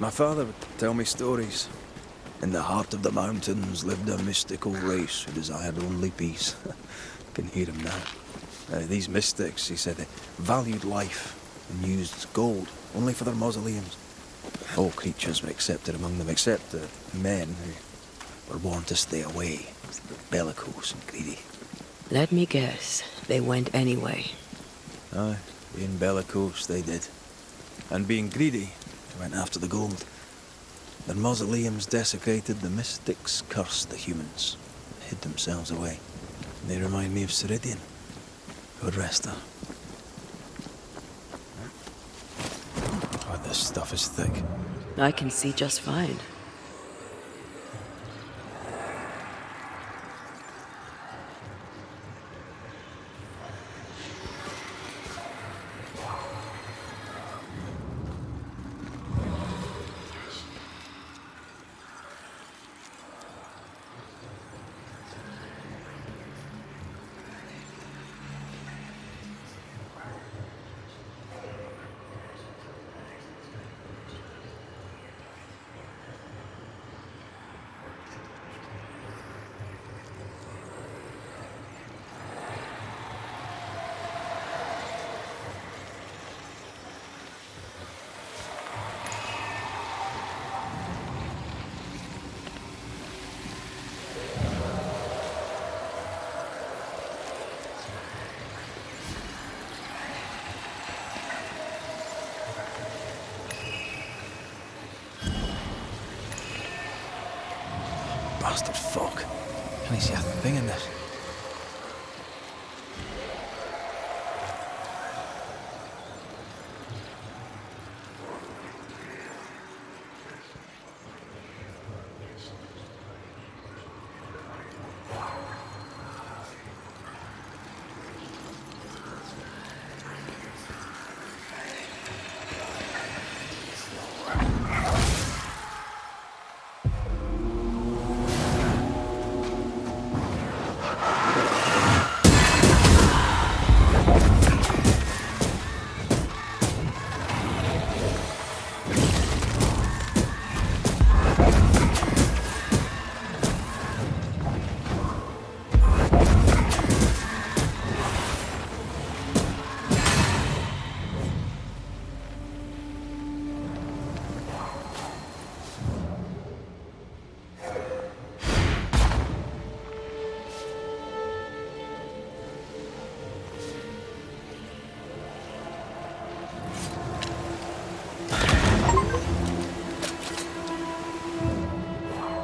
My father would tell me stories. In the heart of the mountains lived a mystical race who desired only peace. I can hear him now. These mystics, he said, they valued life and used gold only for their mausoleums. All creatures were accepted among them, except the men who were born to stay away, bellicose and greedy. Let me guess, they went anyway. Aye, being bellicose, they did. And being greedy, they went after the gold. Their mausoleums desecrated, the mystics cursed the humans, hid themselves away. They remind me of Ceridian. God rest her. Oh, this stuff is thick. I can see just fine. Bastard fuck. Can I see a thing in this?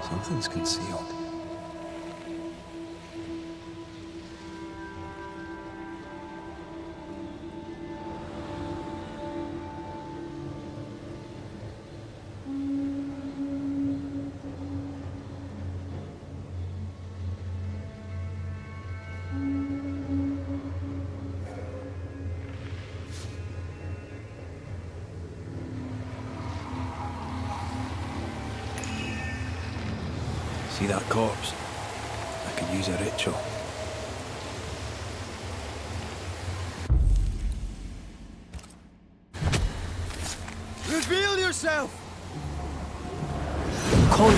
Something's concealed. See that corpse? I could use a ritual. Reveal yourself! Call me.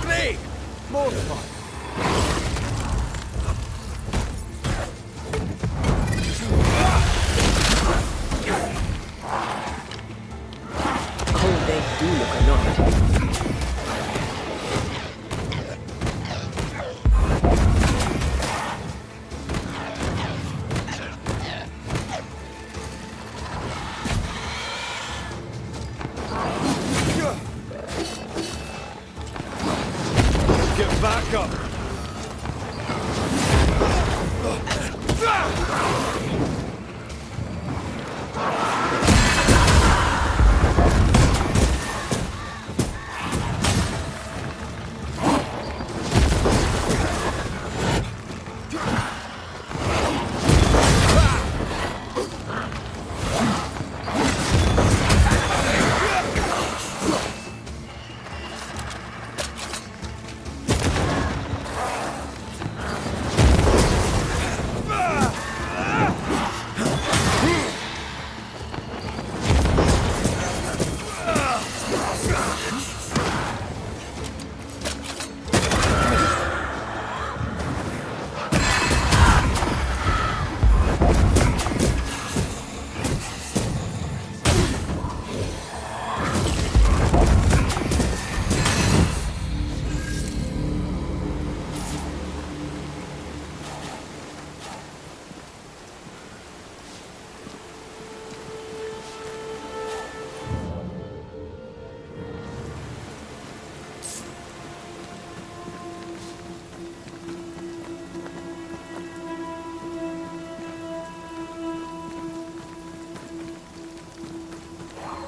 Me! More fun! Do look annoyed. Get back up!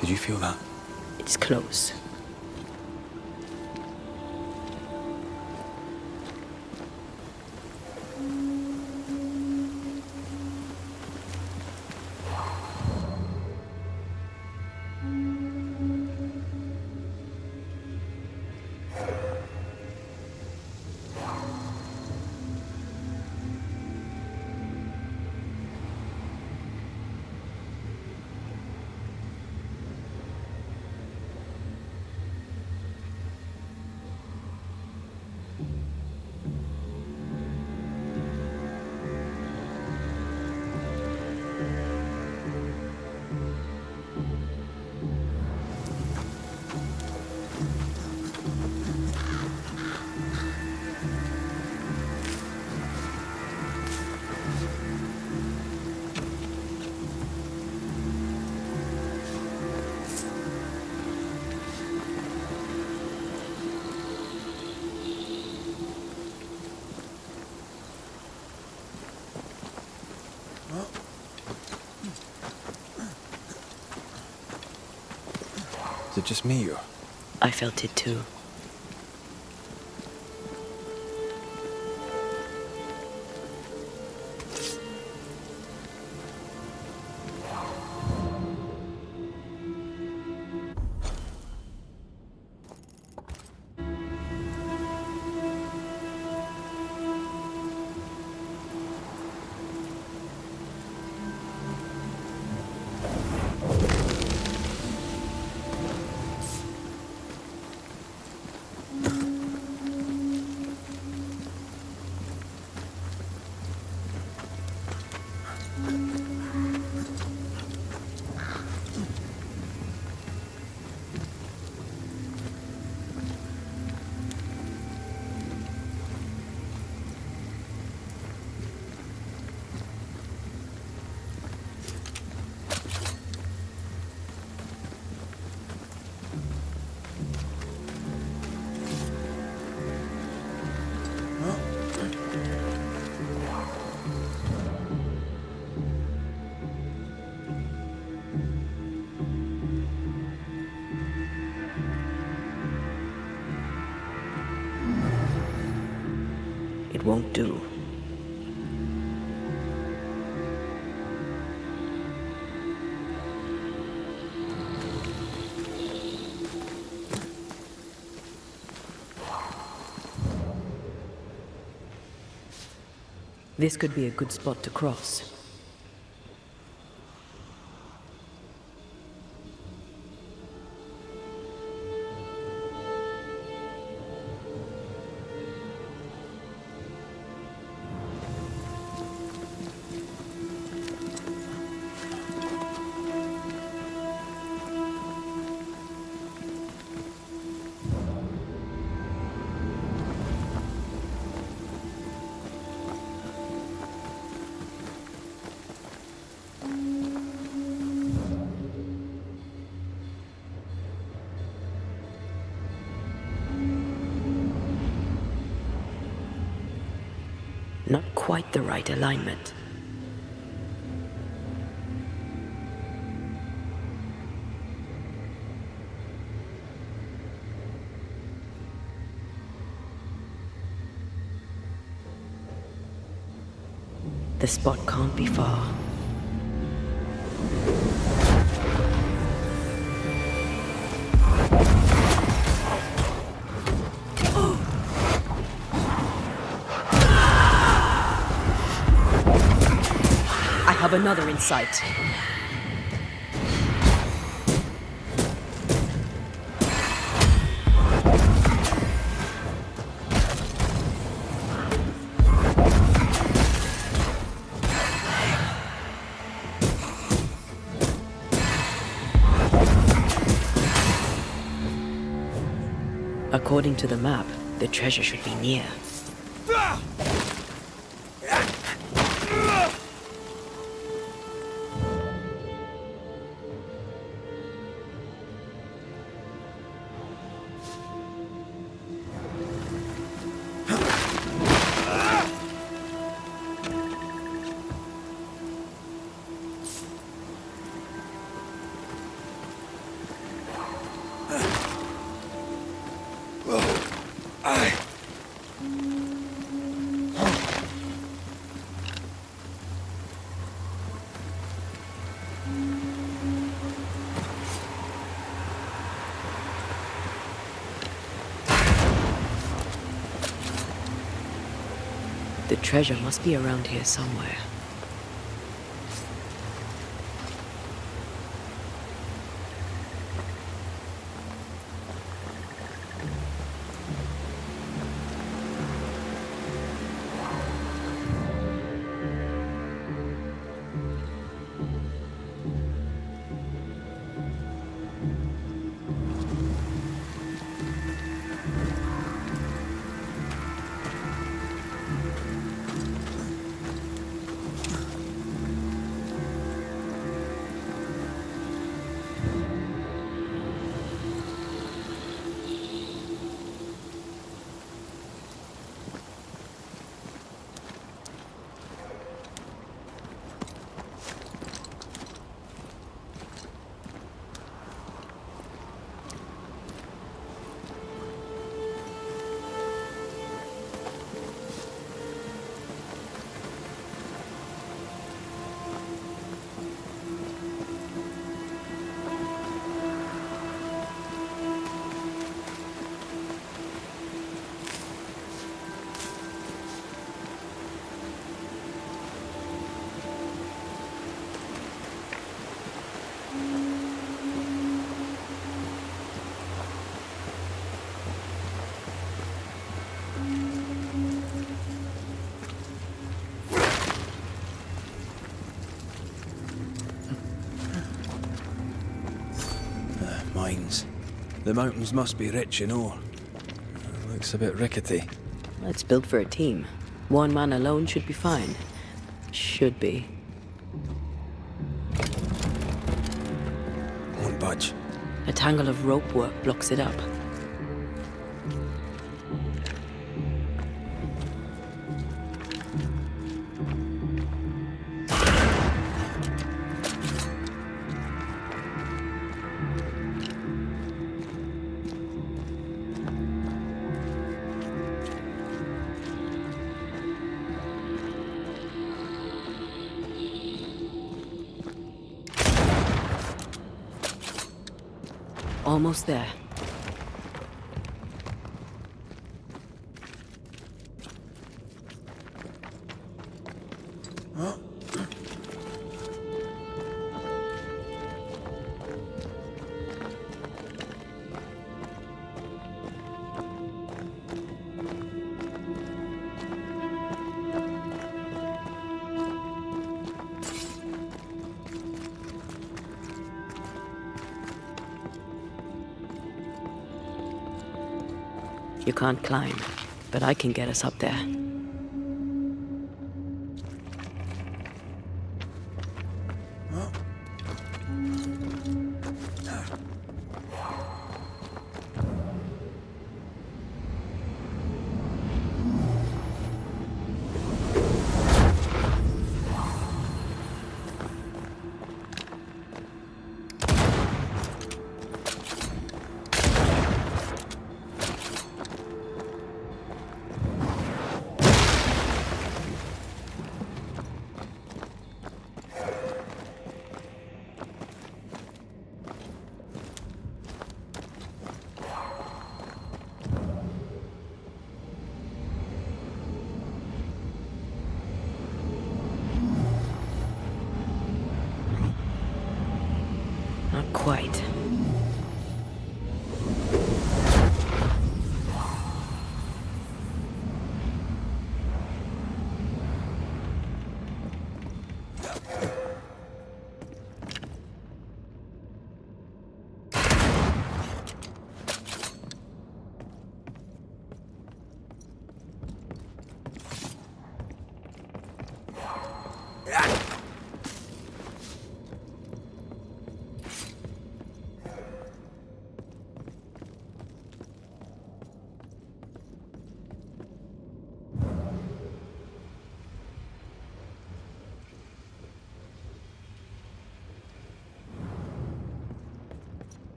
Did you feel that? It's close. Is it just me, or? I felt it too. It won't do. This could be a good spot to cross. Not quite the right alignment. The spot can't be far. I have another in sight. According to the map, the treasure should be near. The treasure must be around here somewhere. Mines. The mountains must be rich in ore. Looks a bit rickety. It's built for a team. One man alone should be fine. Should be. Won't budge. A tangle of rope work blocks it up. Almost there. You can't climb, but I can get us up there. Not quite.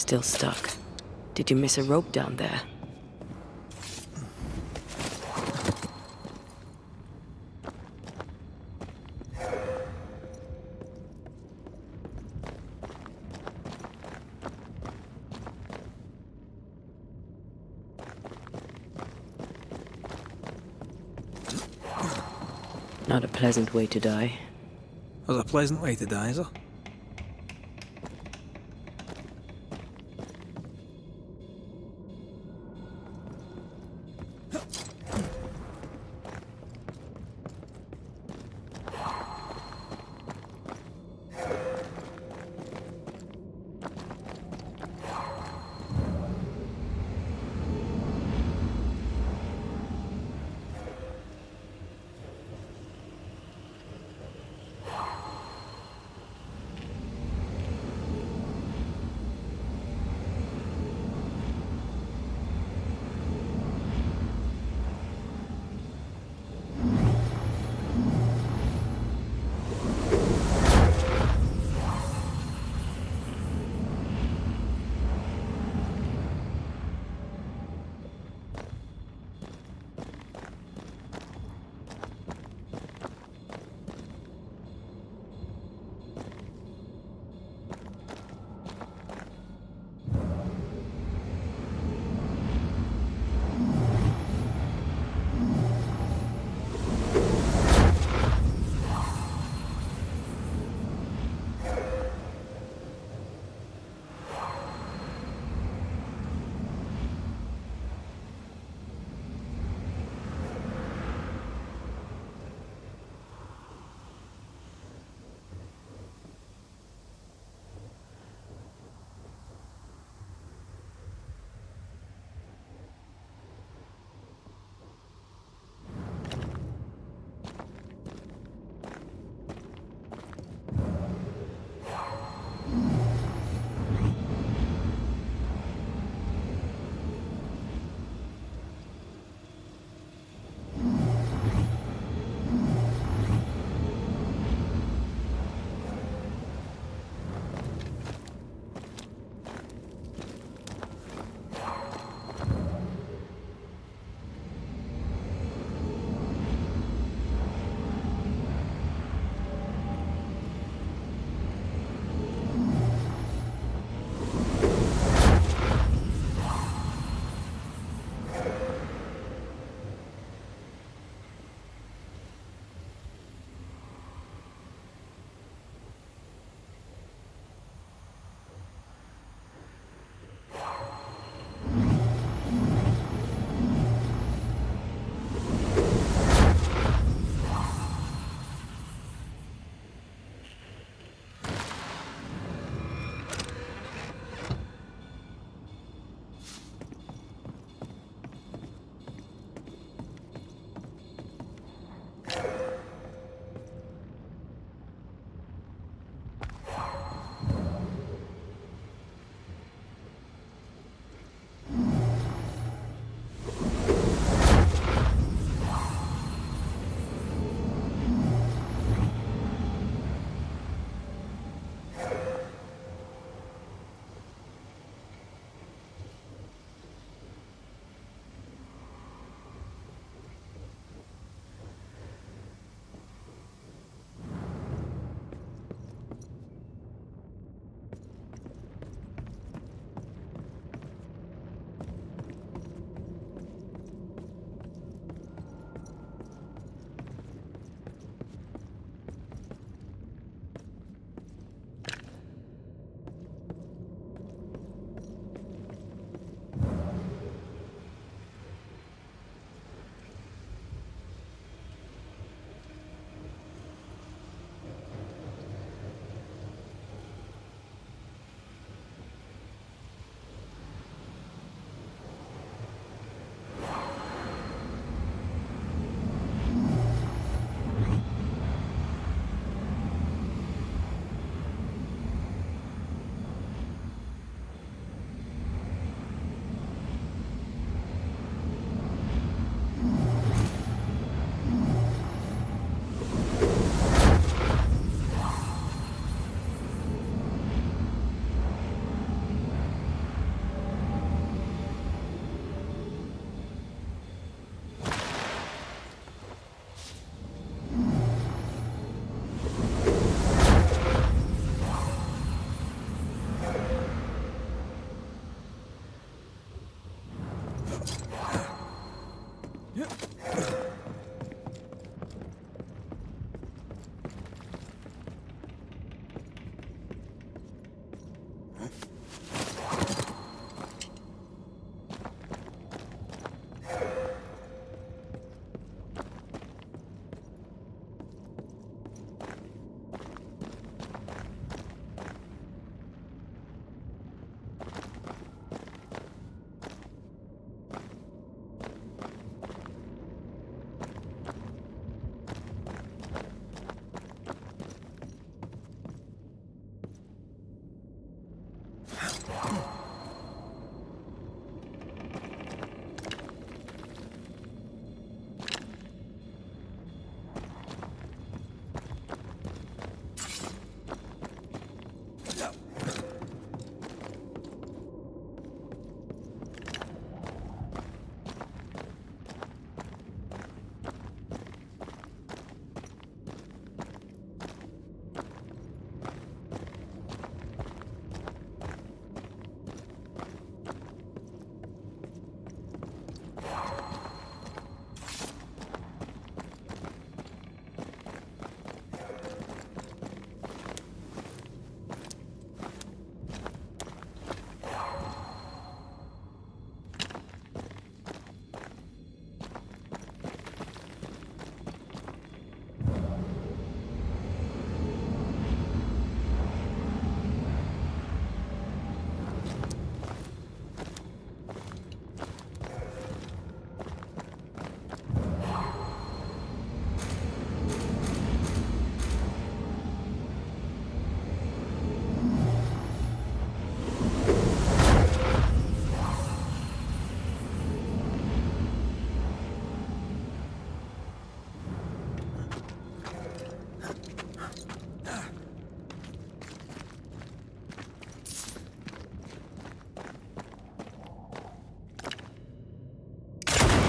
Still stuck. Did you miss a rope down there? Not a pleasant way to die. That's a pleasant way to die, is it?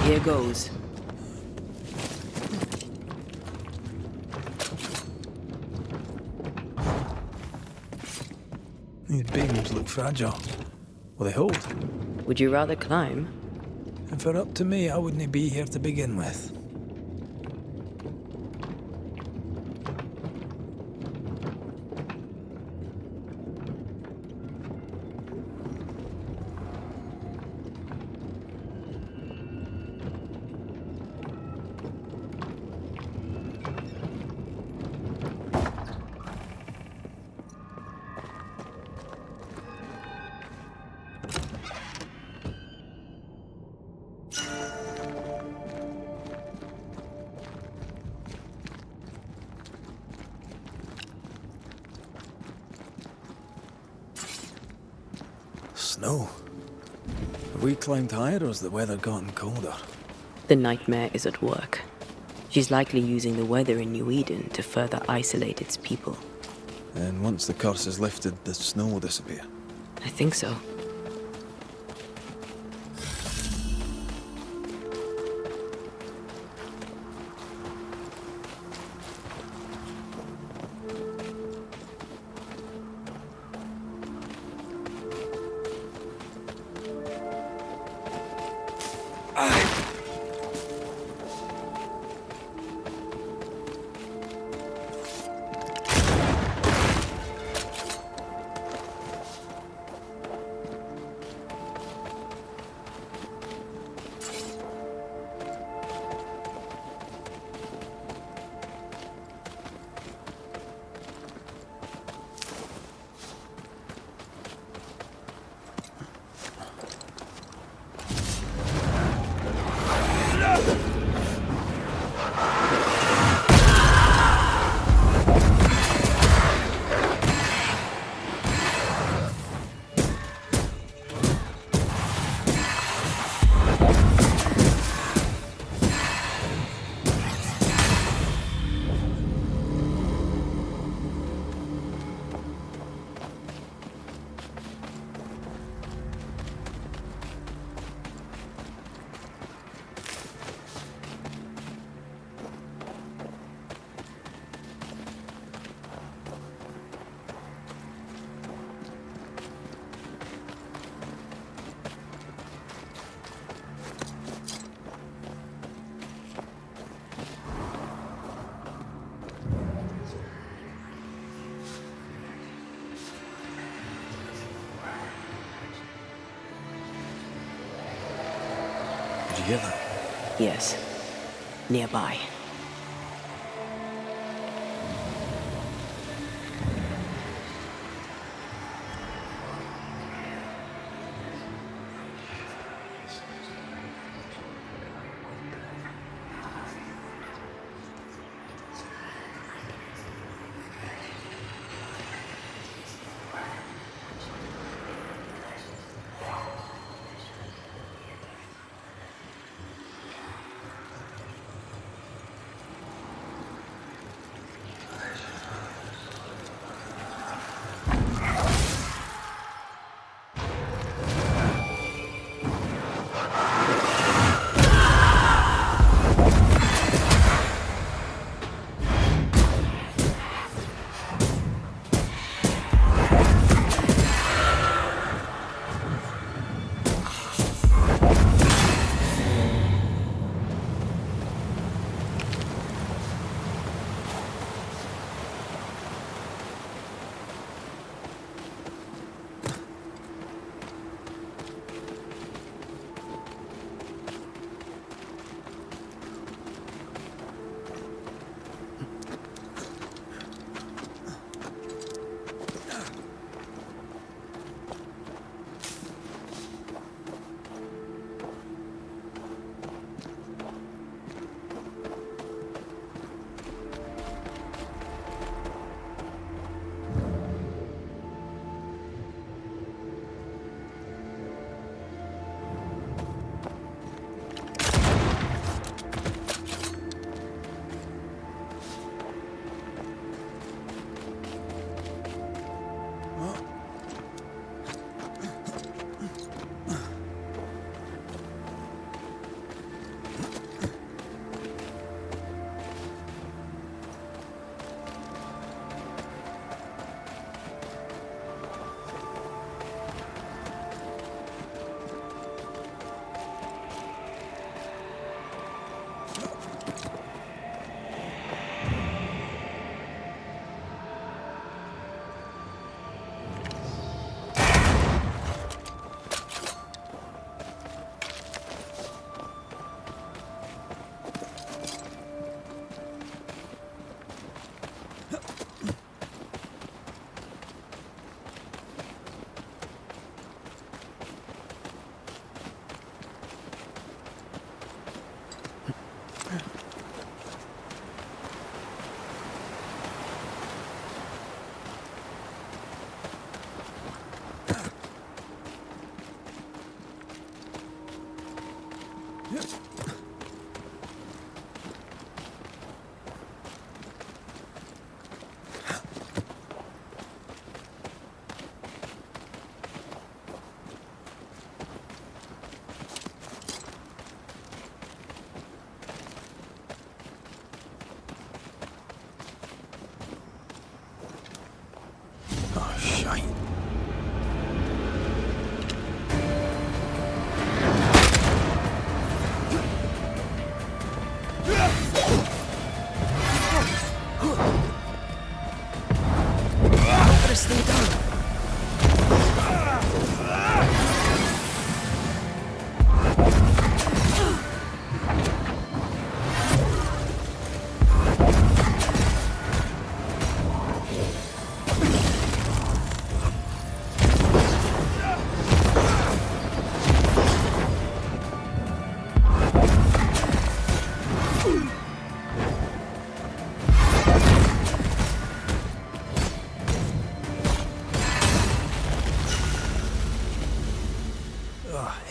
Here goes. These beams look fragile. Will they hold? Would you rather climb? If it were up to me, I wouldn't be here to begin with. Snow. Have we climbed higher or has the weather gotten colder? The nightmare is at work. She's likely using the weather in New Eden to further isolate its people. And once the curse is lifted, the snow will disappear. I think so. you hear that? Yes. Nearby.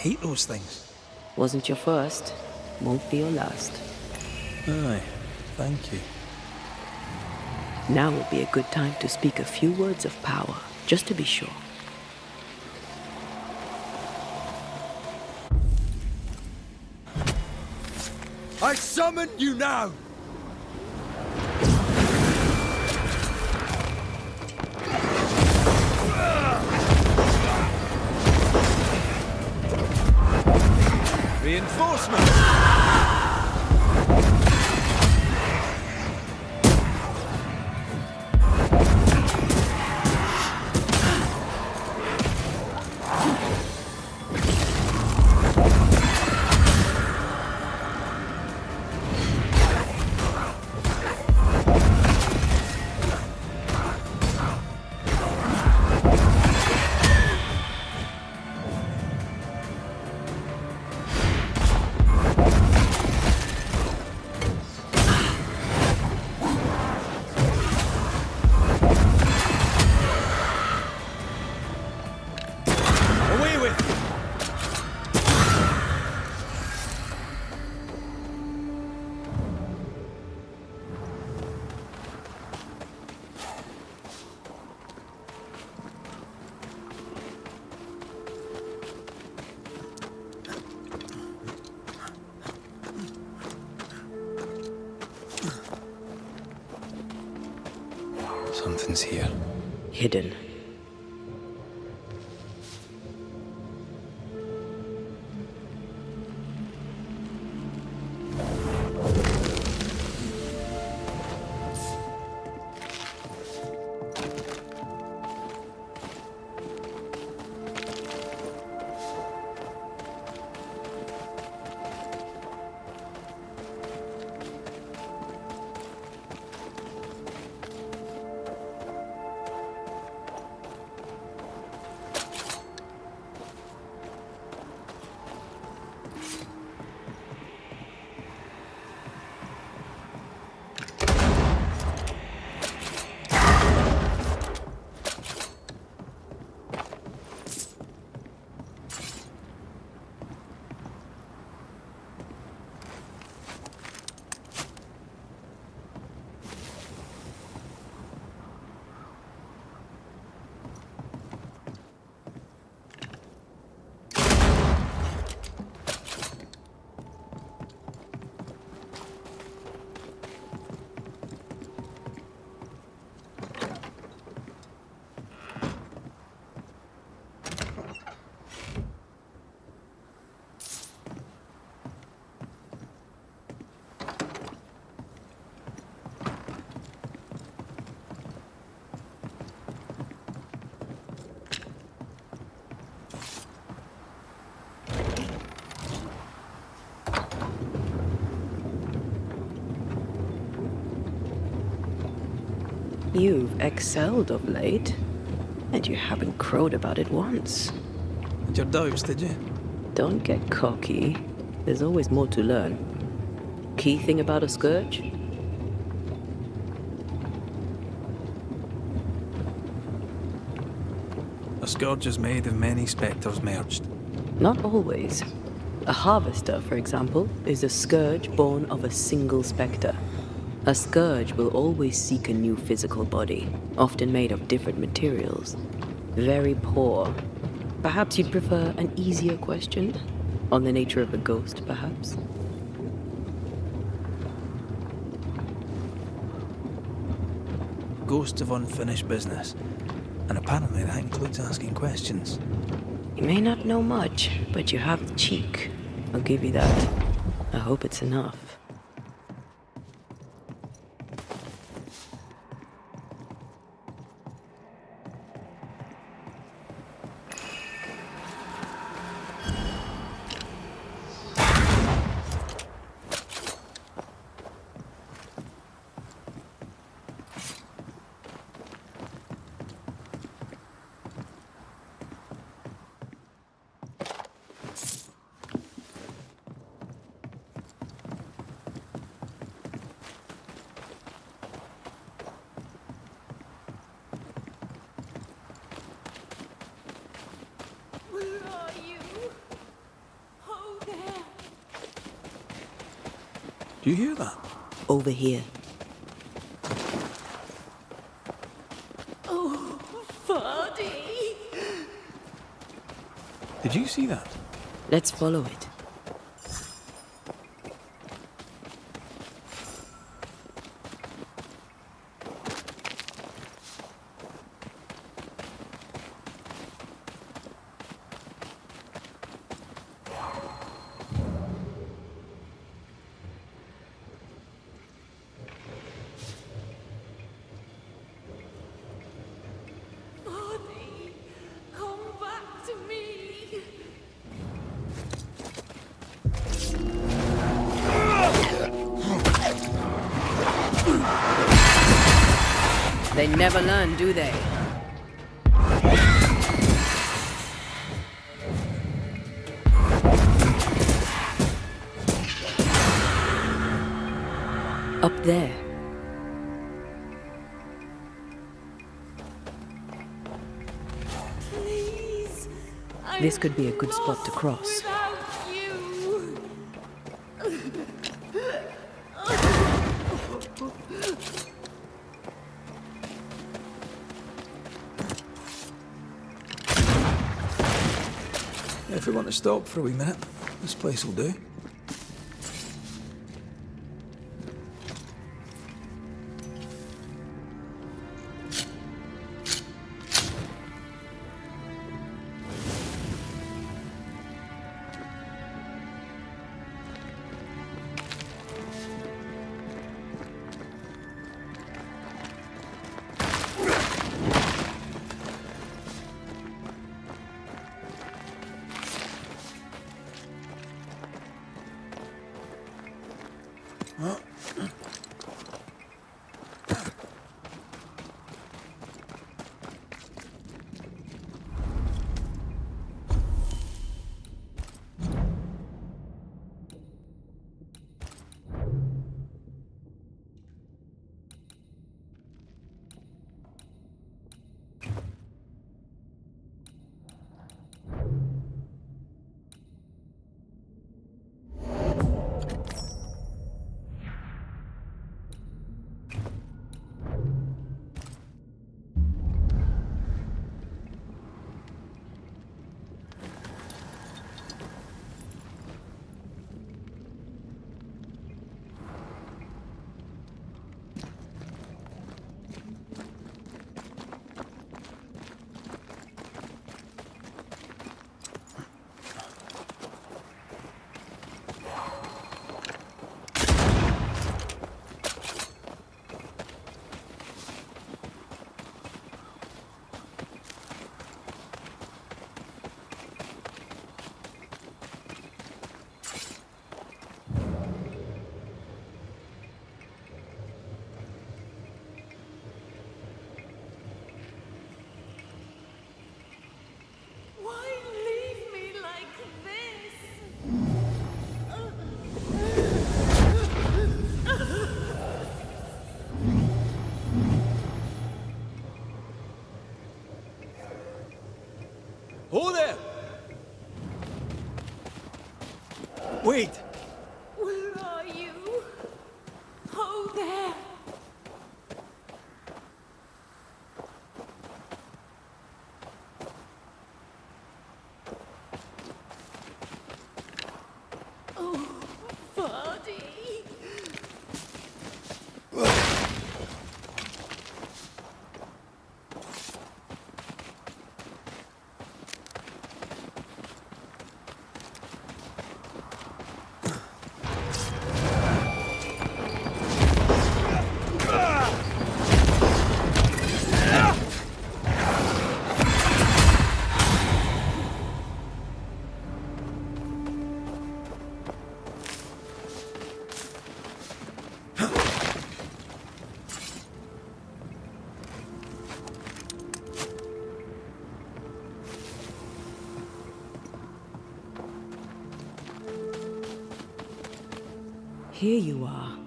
Hate those things. Wasn't your first, won't be your last. Aye, thank you. Now would be a good time to speak a few words of power, just to be sure. I summon you now! Reinforcements! Something's here. Hidden. You've excelled of late, and you haven't crowed about it once. Had your doubts, did you? Don't get cocky. There's always more to learn. Key thing about a scourge? A scourge is made of many spectres merged. Not always. A harvester, for example, is a scourge born of a single spectre. A scourge will always seek a new physical body, often made of different materials. Very poor. Perhaps you'd prefer an easier question? On the nature of a ghost, perhaps? Ghosts of unfinished business. And apparently that includes asking questions. You may not know much, but you have the cheek. I'll give you that. I hope it's enough. Do you hear that? Over here. Oh, Fuddy! Did you see that? Let's follow it. They never learn, do they? Up there. Please. This could be a good spot to cross. Without you. If we want to stop for a wee minute, this place will do. Why leave me like this? Hold there! Wait! Where are you? Oh, there. Oh, Vardy. Here you are.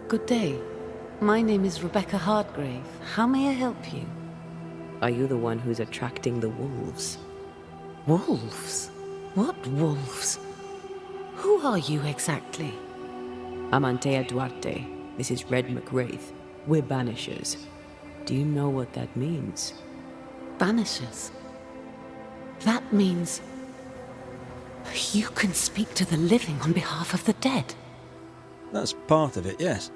Good day. My name is Rebecca Hardgrave. How may I help you? Are you the one who's attracting the wolves? Wolves? What wolves? Who are you exactly? I'm Antea Duarte. This is Red McWraith. We're Banishers. Do you know what that means? Banishers? That means... you can speak to the living on behalf of the dead. That's part of it, yes.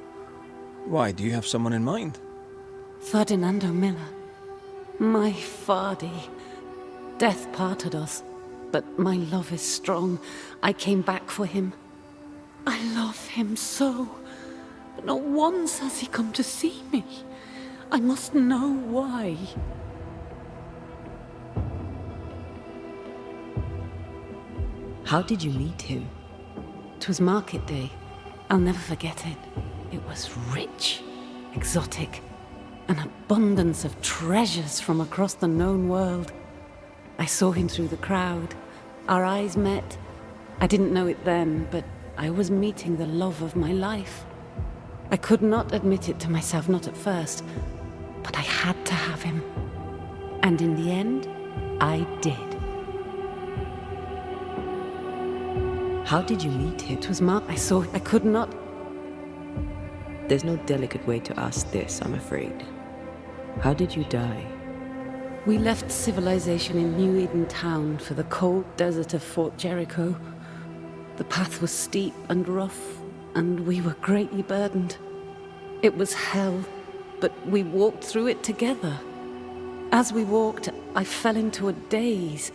Why, do you have someone in mind? Ferdinando Miller. My Fardy. Death parted us, but my love is strong. I came back for him. I love him so. But not once has he come to see me. I must know why. How did you meet him? 'Twas market day. I'll never forget it. It was rich, exotic, an abundance of treasures from across the known world. I saw him through the crowd. Our eyes met. I didn't know it then, but I was meeting the love of my life. I could not admit it to myself, not at first, but I had to have him. And in the end, I did. How did you meet him? It was Mark. I could not... There's no delicate way to ask this, I'm afraid. How did you die? We left civilization in New Eden Town for the cold desert of Fort Jericho. The path was steep and rough, and we were greatly burdened. It was hell, but we walked through it together. As we walked, I fell into a daze.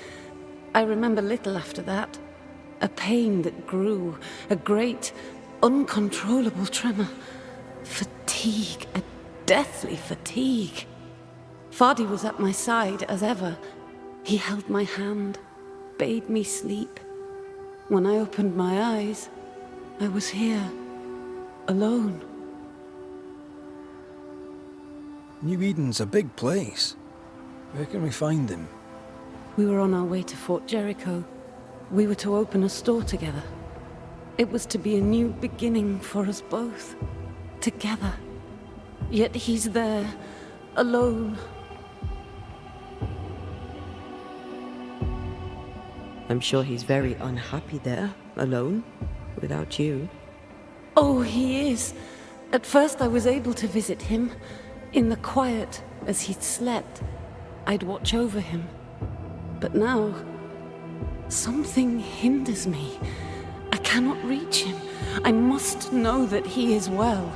I remember little after that. A pain that grew, a great, uncontrollable tremor. Fatigue, a deathly fatigue. Fardy was at my side, as ever. He held my hand, bade me sleep. When I opened my eyes, I was here. alone. New Eden's a big place. Where can we find him? We were on our way to Fort Jericho. We were to open a store together. It was to be a new beginning for us both. Together. Yet he's there, alone. I'm sure he's very unhappy there, alone, without you. Oh, he is. At first I was able to visit him. In the quiet, as he'd slept. I'd watch over him. But now, something hinders me. I cannot reach him. I must know that he is well.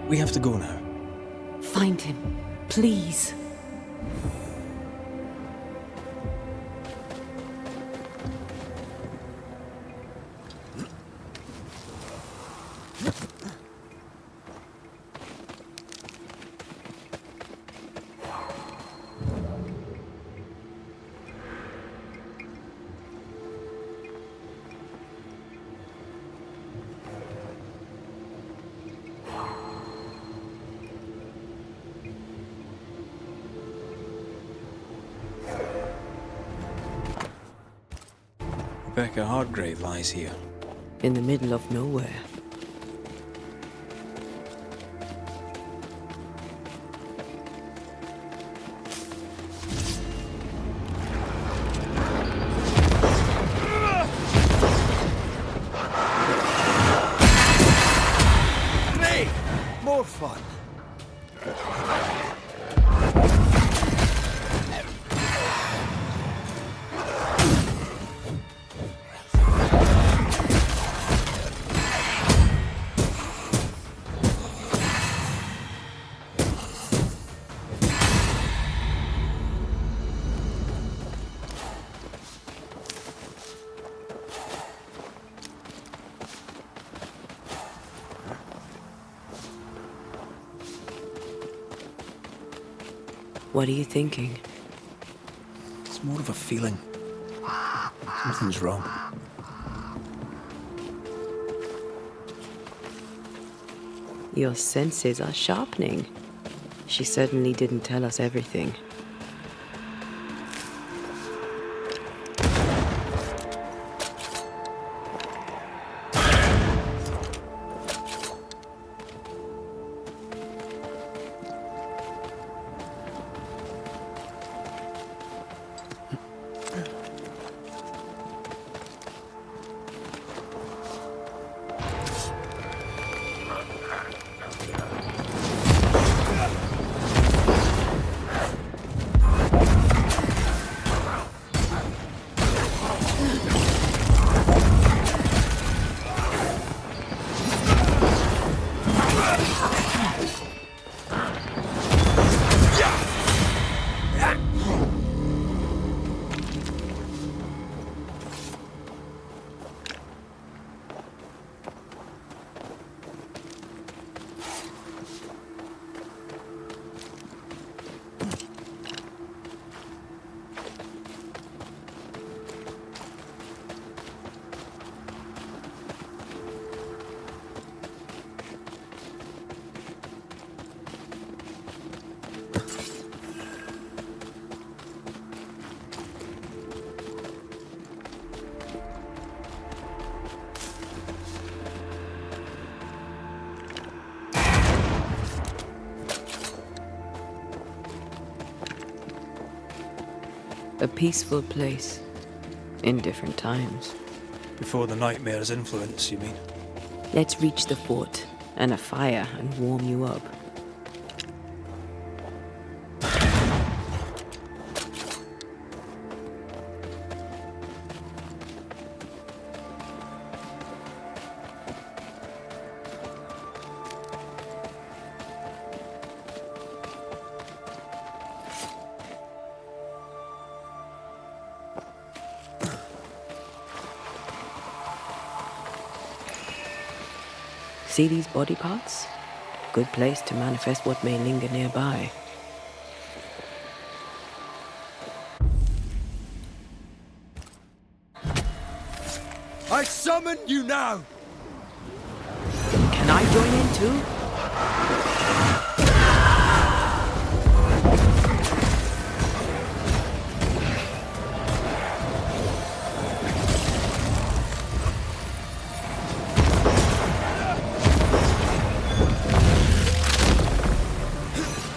We have to go now. Find him, please. Rebecca Hardgrave lies here. In the middle of nowhere. Me! More fun. What are you thinking? It's more of a feeling. Something's wrong. Your senses are sharpening. She certainly didn't tell us everything. A peaceful place. In different times. Before the nightmare's influence, you mean? Let's reach the fort and a fire and warm you up. See these body parts? Good place to manifest what may linger nearby. I summon you now! Can I join in too?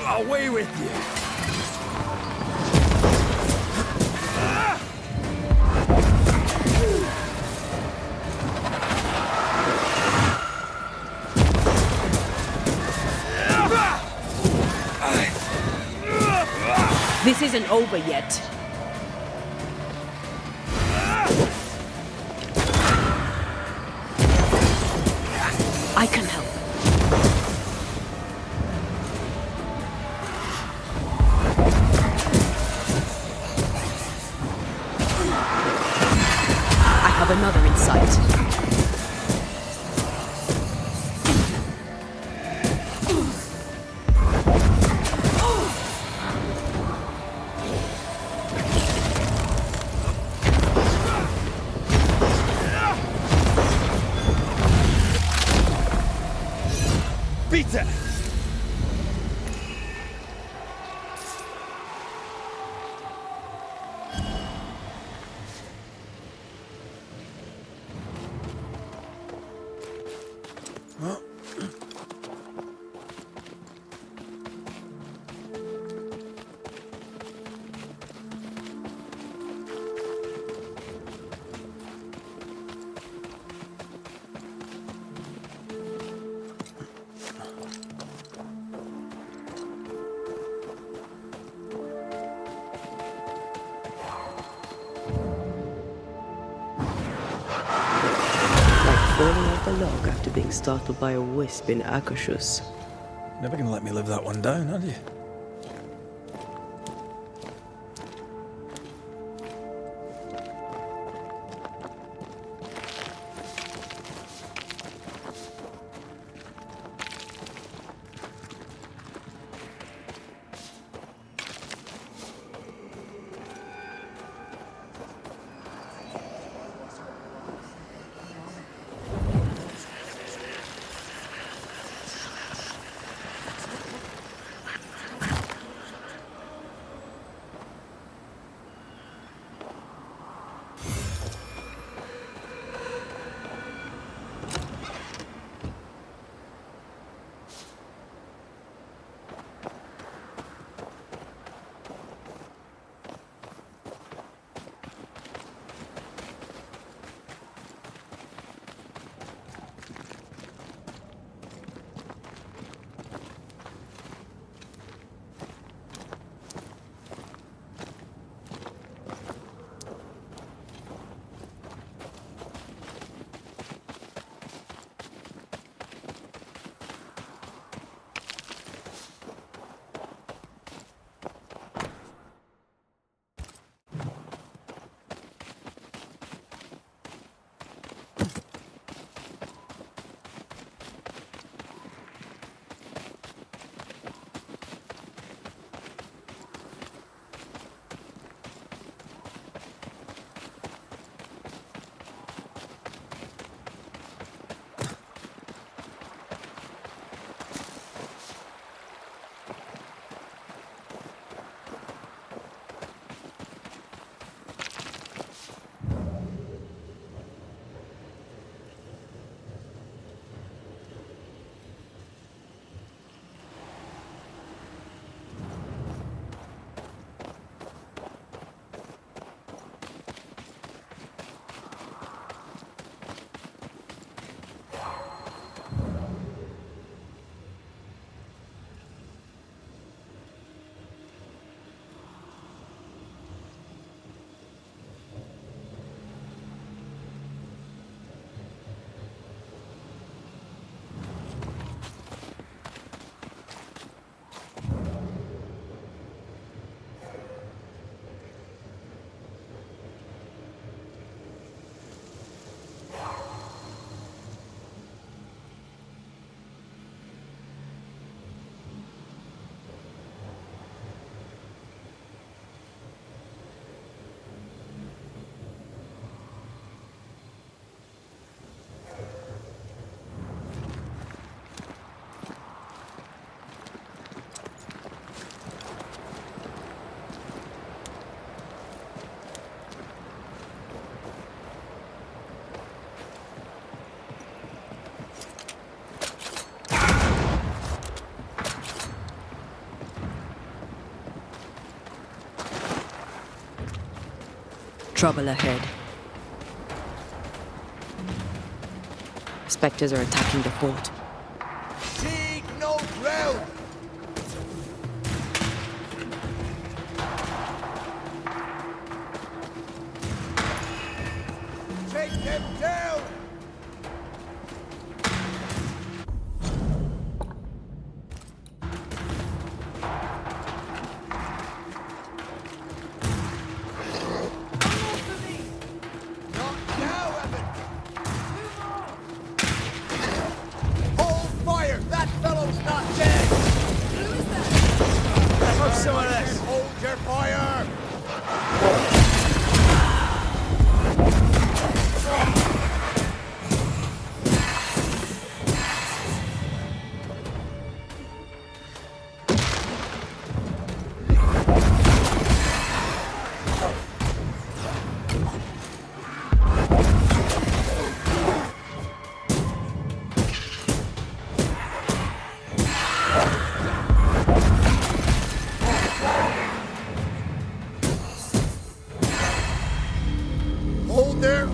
Away with you! This isn't over yet. I can help. I have another in sight. Pizza! Falling off a log after being startled by a wisp in Akashus. Never gonna let me live that one down, are you? Trouble ahead. Spectres are attacking the fort. Seek no ground! Take them down! Not now, Evan! Hold fire! That fellow's not dead! Who is that? Have some of this! Hold your fire! Hold there!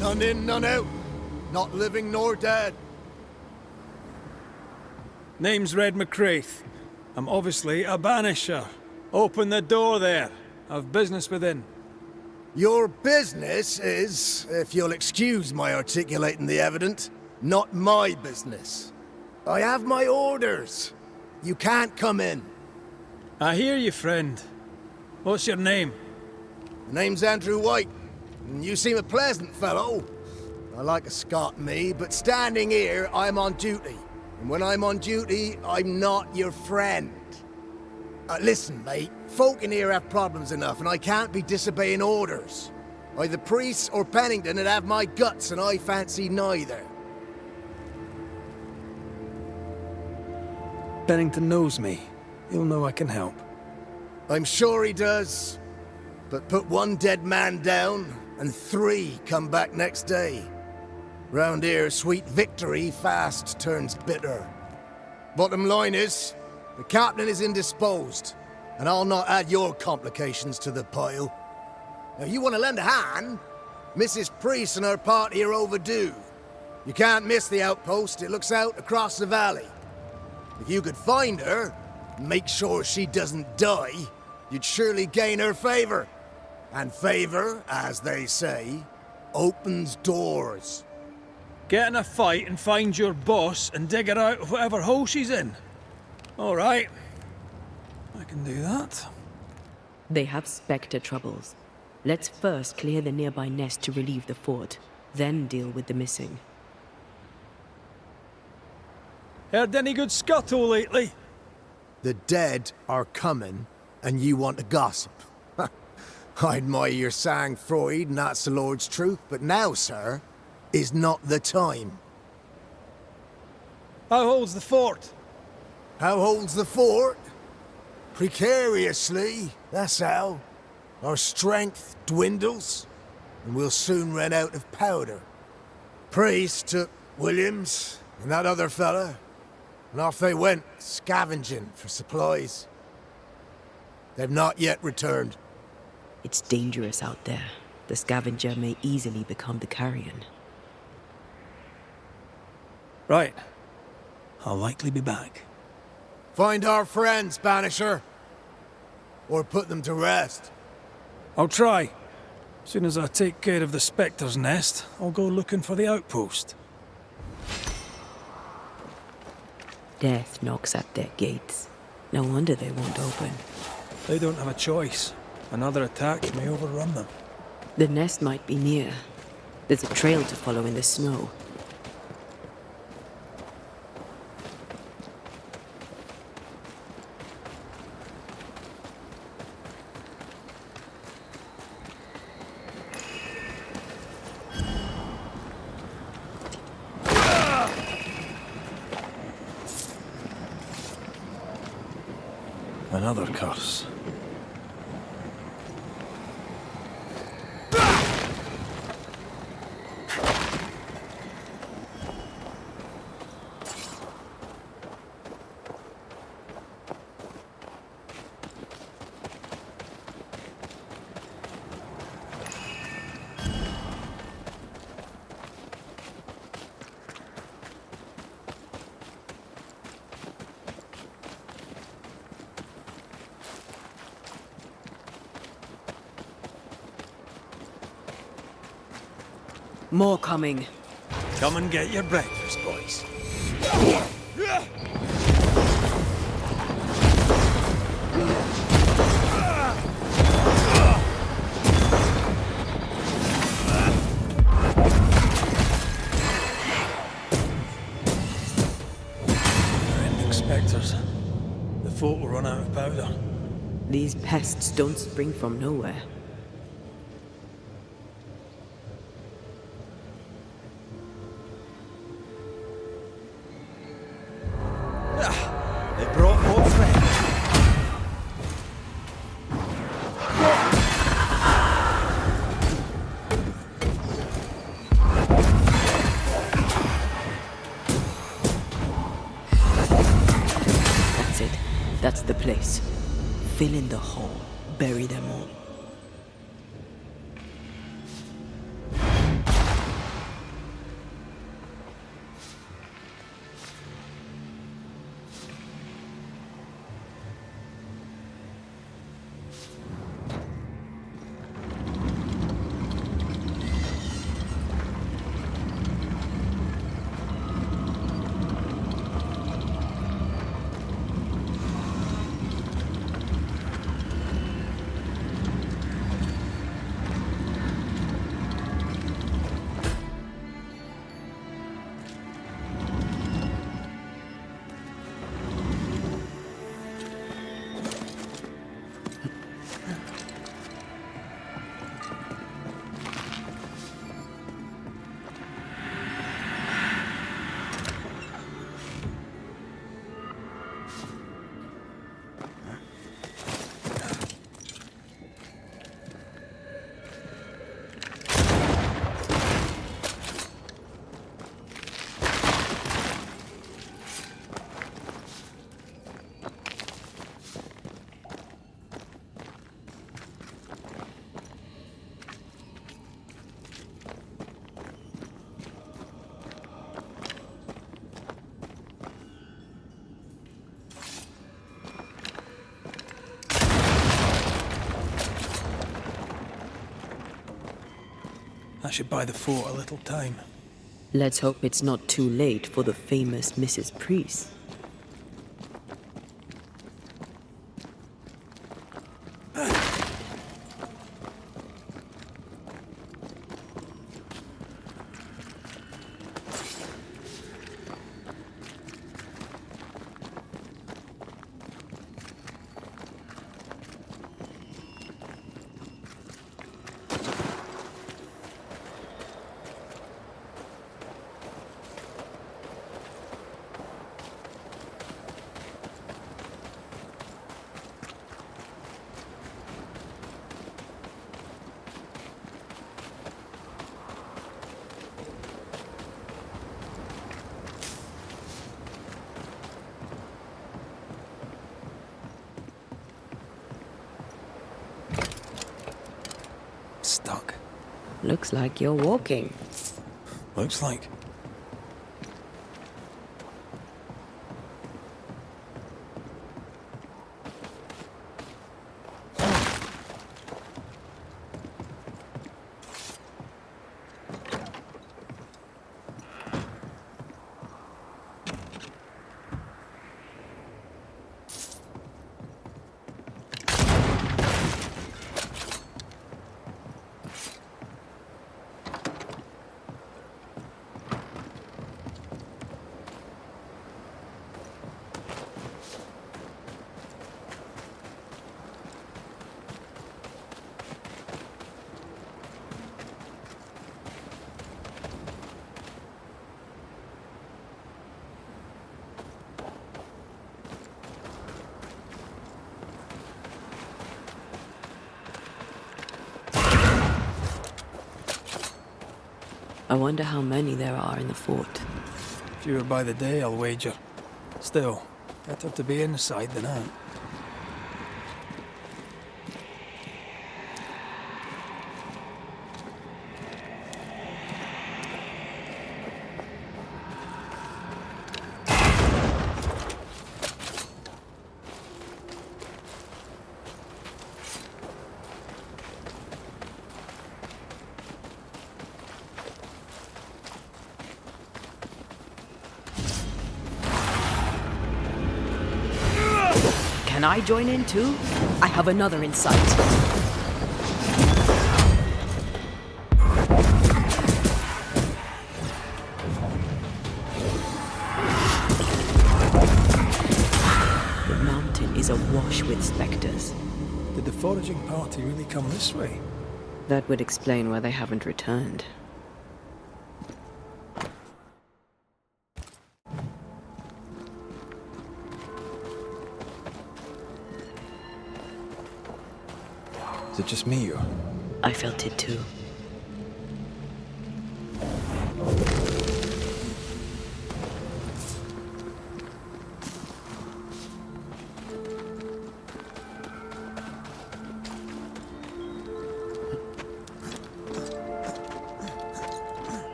None in, none out. Not living nor dead. Name's Red McCraith. I'm obviously a Banisher. Open the door there. I've business within. Your business is, if you'll excuse my articulating the evident, not my business. I have my orders. You can't come in. I hear you, friend. What's your name? The name's Andrew White. And you seem a pleasant fellow. I like a Scot, me, but standing here, I'm on duty. And when I'm on duty, I'm not your friend. Listen, mate, folk in here have problems enough, and I can't be disobeying orders. Either priests or Pennington would have my guts, and I fancy neither. Bennington knows me. He'll know I can help. I'm sure he does. But put one dead man down, and 3 come back next day. Round here, sweet victory fast turns bitter. Bottom line is, the captain is indisposed, and I'll not add your complications to the pile. Now, you want to lend a hand? Mrs. Priest and her party are overdue. You can't miss the outpost, it looks out across the valley. If you could find her, and make sure she doesn't die, you'd surely gain her favor. And favor, as they say, opens doors. Get in a fight and find your boss and dig her out of whatever hole she's in. All right. I can do that. They have Spectre troubles. Let's first clear the nearby nest to relieve the fort, then deal with the missing. Heard any good scuttle lately? The dead are coming, and you want to gossip. I admire your sang-froid, and that's the Lord's truth, but now, sir, is not the time. How holds the fort? How holds the fort? Precariously, that's how. Our strength dwindles, and we'll soon run out of powder. Priest took Williams and that other fella, and off they went, scavenging for supplies. They've not yet returned. It's dangerous out there. The scavenger may easily become the carrion. Right. I'll likely be back. Find our friends, Banisher. Or put them to rest. I'll try. As soon as I take care of the Spectre's nest, I'll go looking for the outpost. Death knocks at their gates. No wonder they won't open. They don't have a choice. Another attack may overrun them. The nest might be near. There's a trail to follow in the snow. Another curse. More coming. Come and get your breakfast, boys. Ending spectres. The fort will run out of powder. These pests don't spring from nowhere. They brought more friends. That's it. That's the place. Fill in the hole. Bury them all. I should buy the fort a little time. Let's hope it's not too late for the famous Mrs. Priest. Stuck. Looks like you're walking. Looks like. I wonder how many there are in the fort. Fewer by the day, I'll wager. Still, better to be inside than out. Can I join in too? I have another in sight. The mountain is awash with specters. Did the foraging party really come this way? That would explain why they haven't returned. Is it just me or? I felt it too.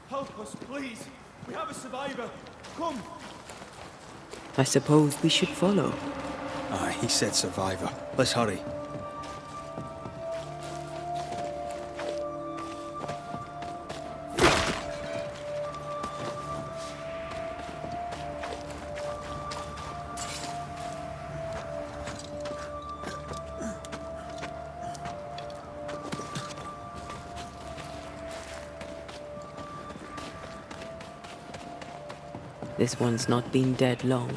Help us, please. We have a survivor. Come. I suppose we should follow. Aye, he said survivor. Let's hurry. This one's not been dead long.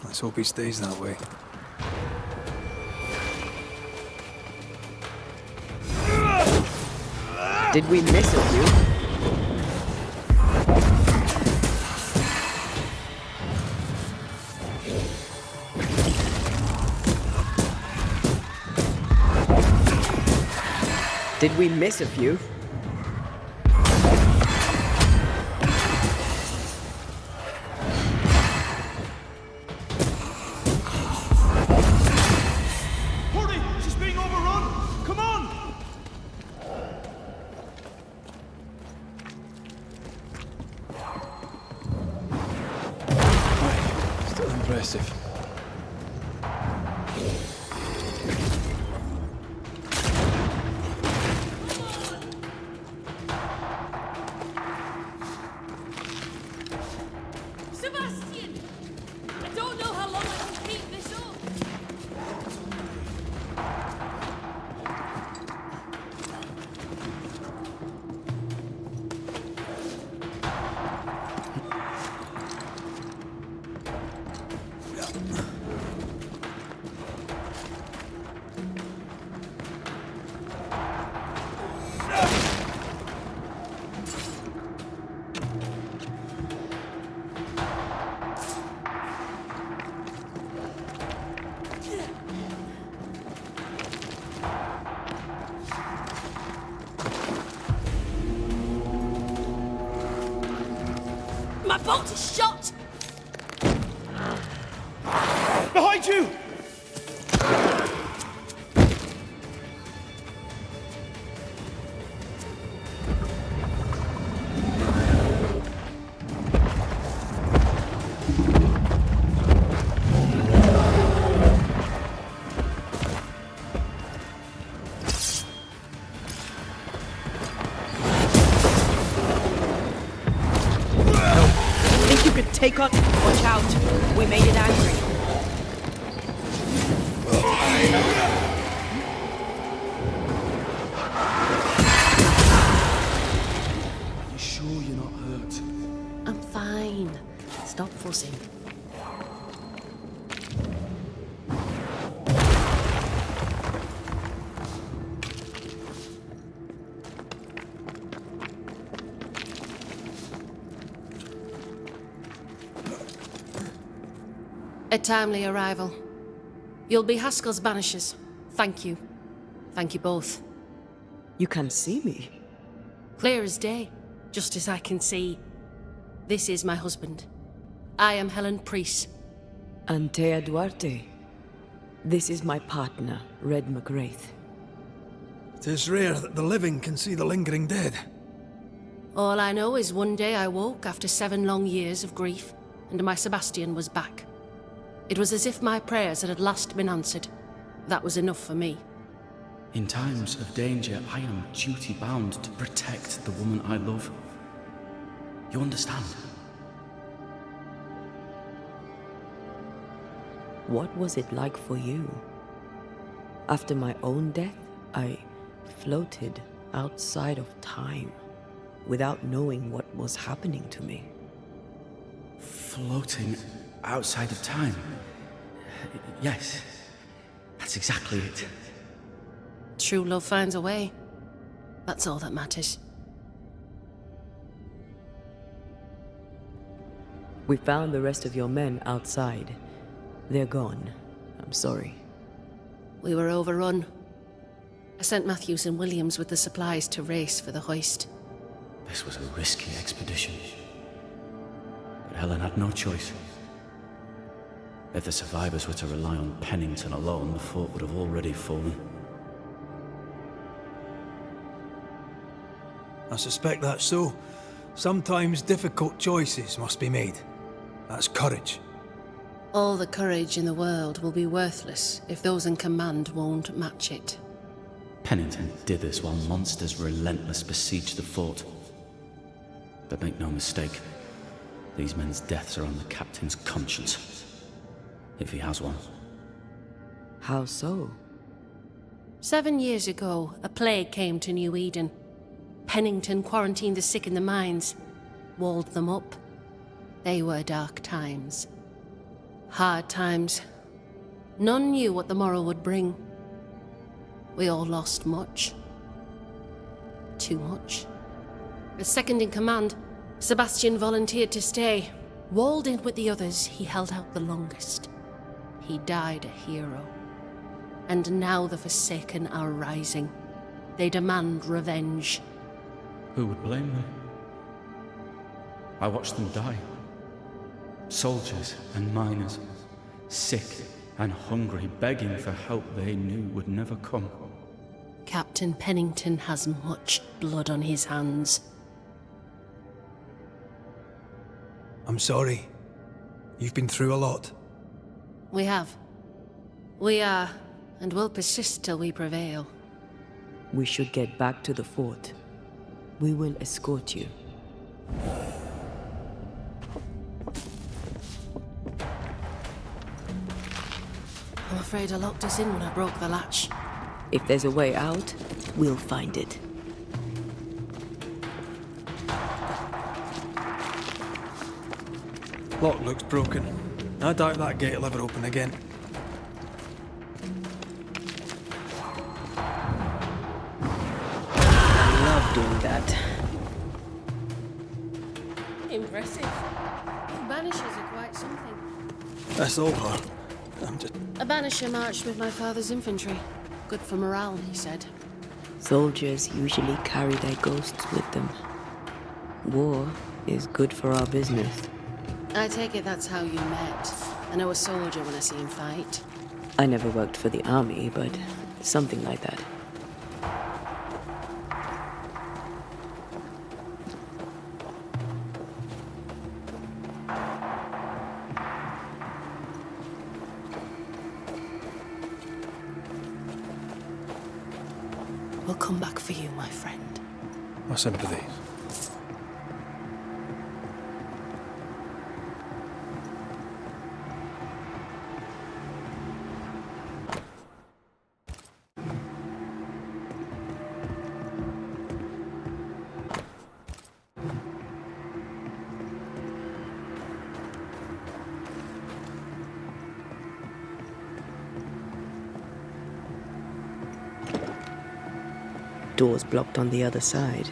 Let's hope he stays that way. Did we miss a few? Did we miss a few? Hurry! She's being overrun! Come on! Still impressive. Sebastian! I don't know how long I can keep this up. My bolt is shot! Behind you! Think you could take on? Watch out. We made it angry. You buzzing. A timely arrival. You'll be Haskell's Banishers. Thank you. Thank you both. You can see me. Clear as day, just as I can see. This is my husband. I am Helen Priest. Antea Duarte. This is my partner, Red McGrath. It is rare that the living can see the lingering dead. All I know is one day I woke after 7 long years of grief, and my Sebastian was back. It was as if my prayers had at last been answered. That was enough for me. In times of danger, I am duty-bound to protect the woman I love. You understand? What was it like for you? After my own death, I floated outside of time, without knowing what was happening to me. Floating outside of time? Yes, that's exactly it. True love finds a way. That's all that matters. We found the rest of your men outside. They're gone. I'm sorry. We were overrun. I sent Matthews and Williams with the supplies to race for the hoist. This was a risky expedition. But Helen had no choice. If the survivors were to rely on Pennington alone, the fort would have already fallen. I suspect that's so. Sometimes difficult choices must be made. That's courage. All the courage in the world will be worthless if those in command won't match it. Pennington did this while monsters relentless besieged the fort. But make no mistake, these men's deaths are on the captain's conscience. If he has one. How so? 7 years ago, a plague came to New Eden. Pennington quarantined the sick in the mines, walled them up. They were dark times. Hard times. None knew what the morrow would bring. We all lost much. Too much. As second in command, Sebastian volunteered to stay. Walled in with the others, he held out the longest. He died a hero. And now the Forsaken are rising. They demand revenge. Who would blame them? I watched them die. Soldiers and miners, sick and hungry, begging for help they knew would never come. Captain Pennington has much blood on his hands. I'm sorry. You've been through a lot. We have. We are, and will persist till we prevail. We should get back to the fort. We will escort you. I'm afraid I locked us in when I broke the latch. If there's a way out, we'll find it. Lock looks broken. I doubt that gate will ever open again. I love doing that. Impressive. You Banishers are quite something. That's over. I'm just... A Banisher marched with my father's infantry. Good for morale, he said. Soldiers usually carry their ghosts with them. War is good for our business. I take it that's how you met. I know a soldier when I see him fight. I never worked for the army, but something like that. We'll come back for you, my friend. My sympathies. door's blocked on the other side.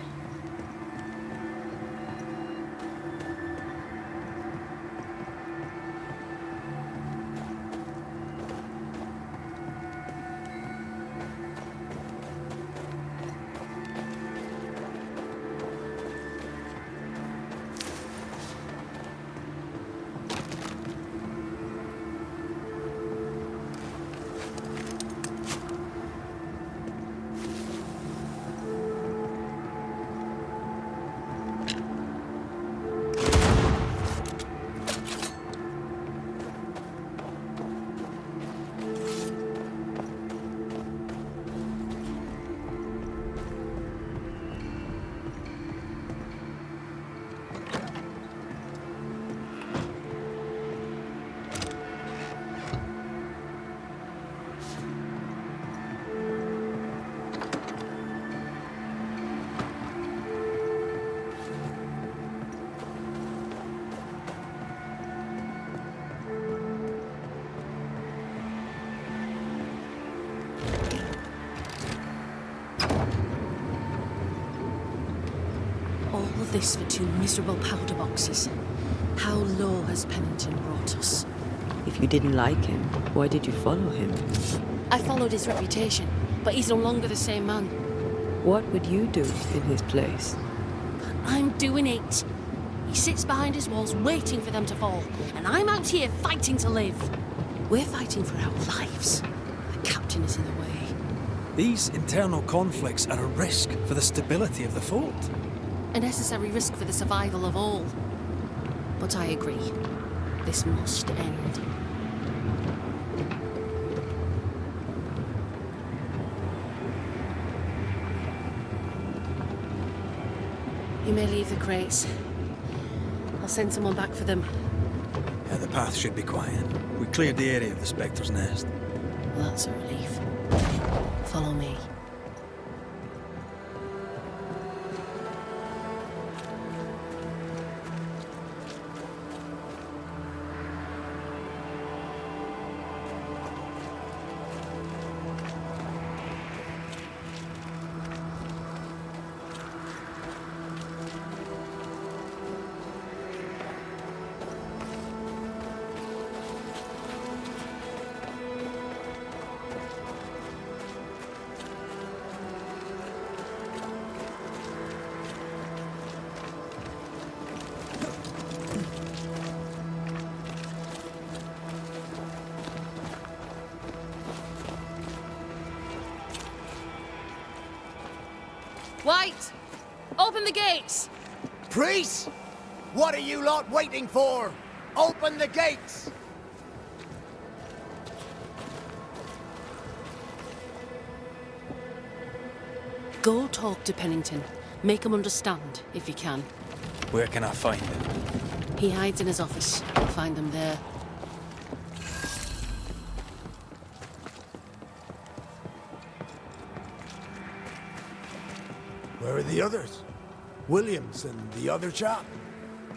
All of this for 2 miserable powder boxes. How low has Pennington brought us? If you didn't like him, why did you follow him? I followed his reputation, but he's no longer the same man. What would you do in his place? I'm doing it. He sits behind his walls waiting for them to fall, and I'm out here fighting to live. We're fighting for our lives. The captain is in the way. These internal conflicts are a risk for the stability of the fort. A necessary risk for the survival of all. But I agree. This must end. You may leave the crates. I'll send someone back for them. Yeah, the path should be quiet. We cleared the area of the Spectre's nest. Well, that's a relief. Follow me. White! Open the gates! Priest! What are you lot waiting for? Open the gates! Go talk to Pennington. Make him understand, if you can. Where can I find him? He hides in his office. You'll find him there. Where are the others? Williams and the other chap?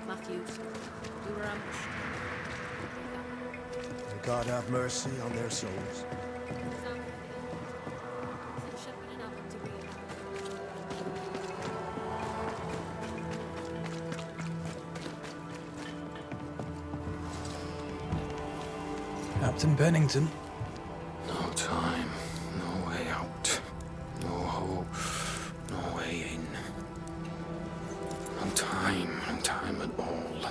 Matthews, we were ambushed. May God have mercy on their souls. Captain Pennington. No time, no way out. No hope, no way in. No time at all.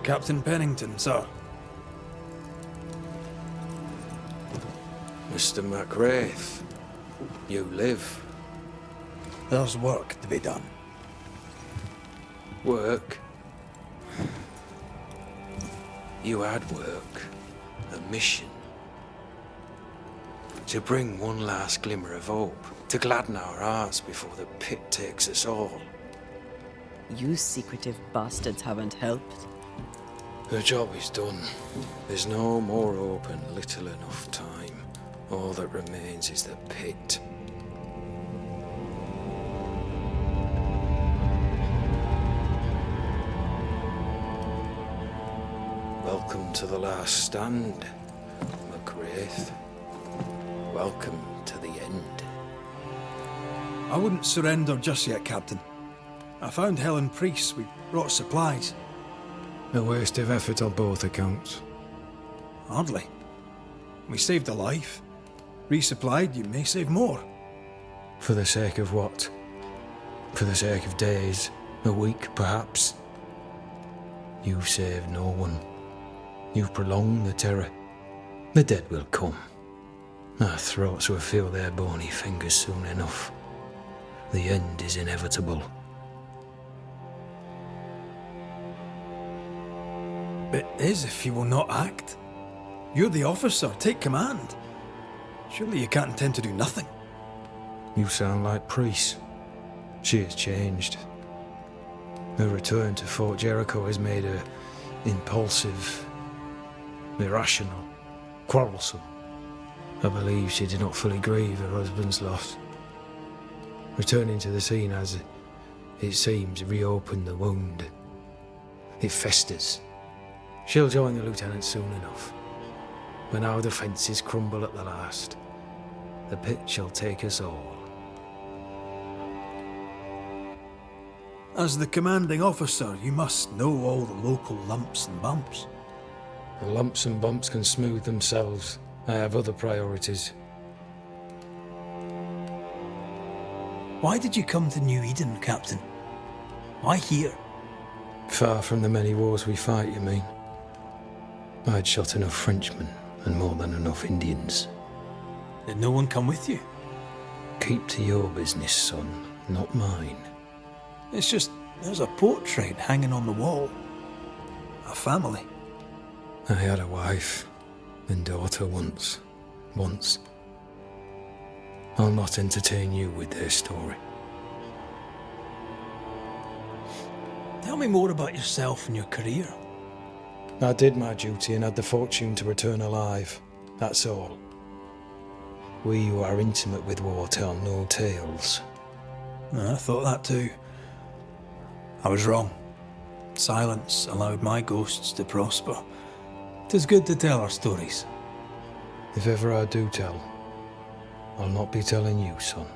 Captain Pennington, sir. Mr. McWraith, you live. There's work to be done. Work? You had work. A mission. To bring one last glimmer of hope. To gladden our hearts before the pit takes us all. You secretive bastards haven't helped. The job is done. There's no more hope and little enough time. All that remains is the pit. Welcome to the last stand, McGrath. Welcome to the end. I wouldn't surrender just yet, Captain. I found Helen Priest. We brought supplies. A waste of effort on both accounts. Hardly. We saved a life. Resupplied, you may save more. For the sake of what? For the sake of days, a week perhaps? You've saved no one. You've prolonged the terror. The dead will come. Our throats will feel their bony fingers soon enough. The end is inevitable. It is if you will not act. You're the officer, take command. Surely you can't intend to do nothing. You sound like Priest. She has changed. Her return to Fort Jericho has made her impulsive, irrational, quarrelsome. I believe she did not fully grieve her husband's loss. Returning to the scene has, it seems, reopened the wound. It festers. She'll join the lieutenant soon enough. When our defences crumble at the last, the pit shall take us all. As the commanding officer, you must know all the local lumps and bumps. The lumps and bumps can smooth themselves. I have other priorities. Why did you come to New Eden, Captain? Why here? Far from the many wars we fight, you mean? I'd shot enough Frenchmen and more than enough Indians. Did no one come with you? Keep to your business, son, not mine. It's just, there's a portrait hanging on the wall. A family. I had a wife and daughter once. I'll not entertain you with their story. Tell me more about yourself and your career. I did my duty and had the fortune to return alive. That's all. We who are intimate with war tell no tales. I thought that too. I was wrong. Silence allowed my ghosts to prosper. 'Tis good to tell our stories. If ever I do tell, I'll not be telling you, son.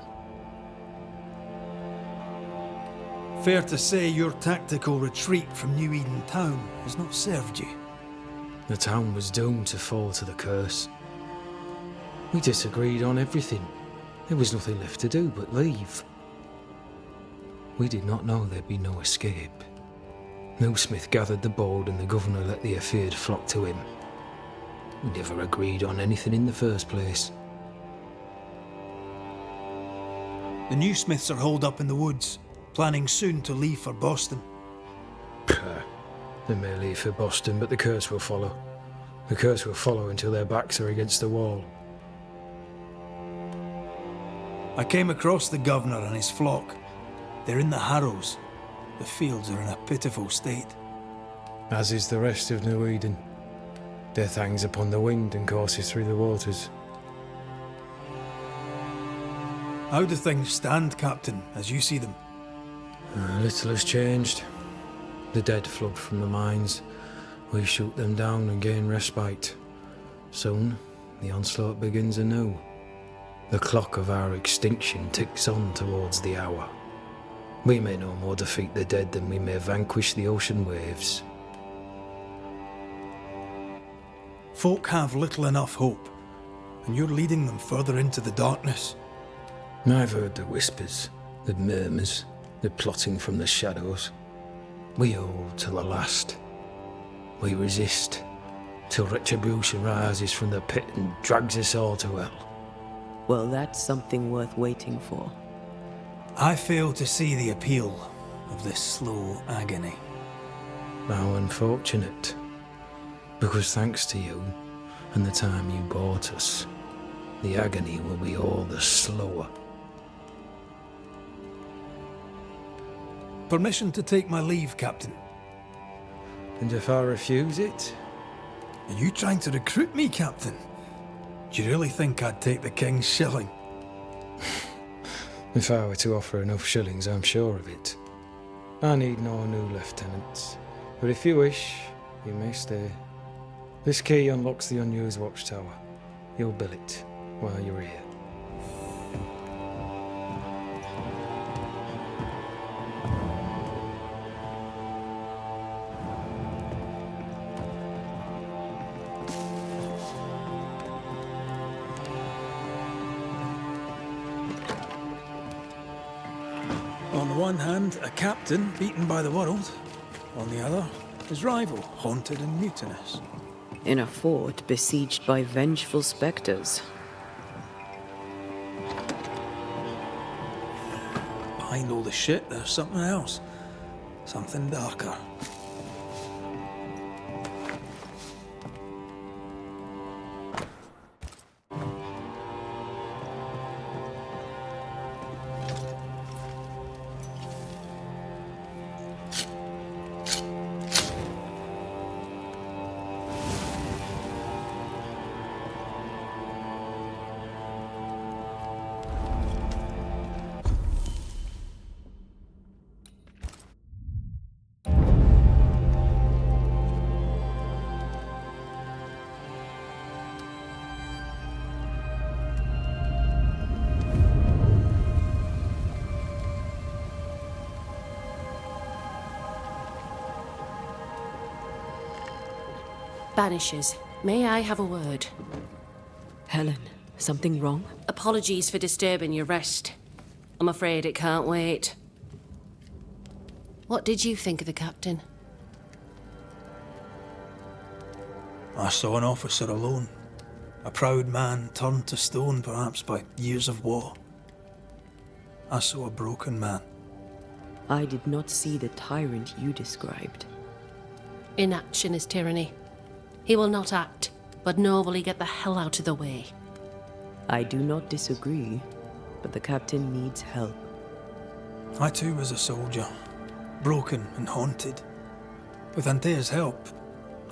Fair to say your tactical retreat from New Eden town has not served you. The town was doomed to fall to the curse. We disagreed on everything. There was nothing left to do but leave. We did not know there'd be no escape. No Smith gathered the board and the governor let the affair flock to him. We never agreed on anything in the first place. The new Smiths are holed up in the woods, planning soon to leave for Boston. They may leave for Boston, but the curse will follow. The curse will follow until their backs are against the wall. I came across the governor and his flock. They're in the harrows. The fields are in a pitiful state. As is the rest of New Eden. Death hangs upon the wind and courses through the waters. How do things stand, Captain, as you see them? Little has changed. The dead flood from the mines. We shoot them down and gain respite. Soon, the onslaught begins anew. The clock of our extinction ticks on towards the hour. We may no more defeat the dead than we may vanquish the ocean waves. Folk have little enough hope, and you're leading them further into the darkness. I've heard the whispers, the murmurs, the plotting from the shadows. We hold till the last. We resist, till retribution rises from the pit and drags us all to hell. Well, that's something worth waiting for. I fail to see the appeal of this slow agony. How unfortunate. Because thanks to you, and the time you bought us, the agony will be all the slower. Permission to take my leave, Captain. And if I refuse it? Are you trying to recruit me, Captain? Do you really think I'd take the King's shilling? If I were to offer enough shillings, I'm sure of it. I need no new lieutenants. But if you wish, you may stay. This key unlocks the unused watchtower. You'll bill it while you're here. On the one hand, a captain beaten by the world. On the other, his rival, haunted and mutinous. In a fort besieged by vengeful specters. Behind all the shit, there's something else. Something darker. Banishers, may I have a word? Helen, something wrong? Apologies for disturbing your rest. I'm afraid it can't wait. What did you think of the captain? I saw an officer alone. A proud man turned to stone, perhaps by years of war. I saw a broken man. I did not see the tyrant you described. Inaction is tyranny. He will not act, but nor will he get the hell out of the way. I do not disagree, but the captain needs help. I too was a soldier, broken and haunted. With Antea's help,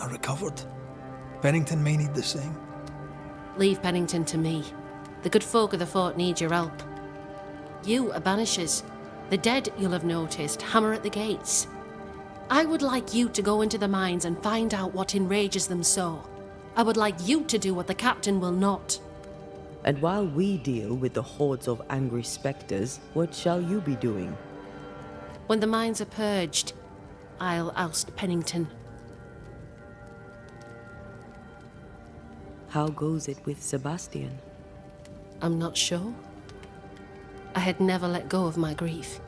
I recovered. Pennington may need the same. Leave Pennington to me. The good folk of the fort need your help. You are Banishers. The dead, you'll have noticed, hammer at the gates. I would like you to go into the mines and find out what enrages them so. I would like you to do what the captain will not. And while we deal with the hordes of angry specters, what shall you be doing? When the mines are purged, I'll oust Pennington. How goes it with Sebastian? I'm not sure. I had never let go of my grief.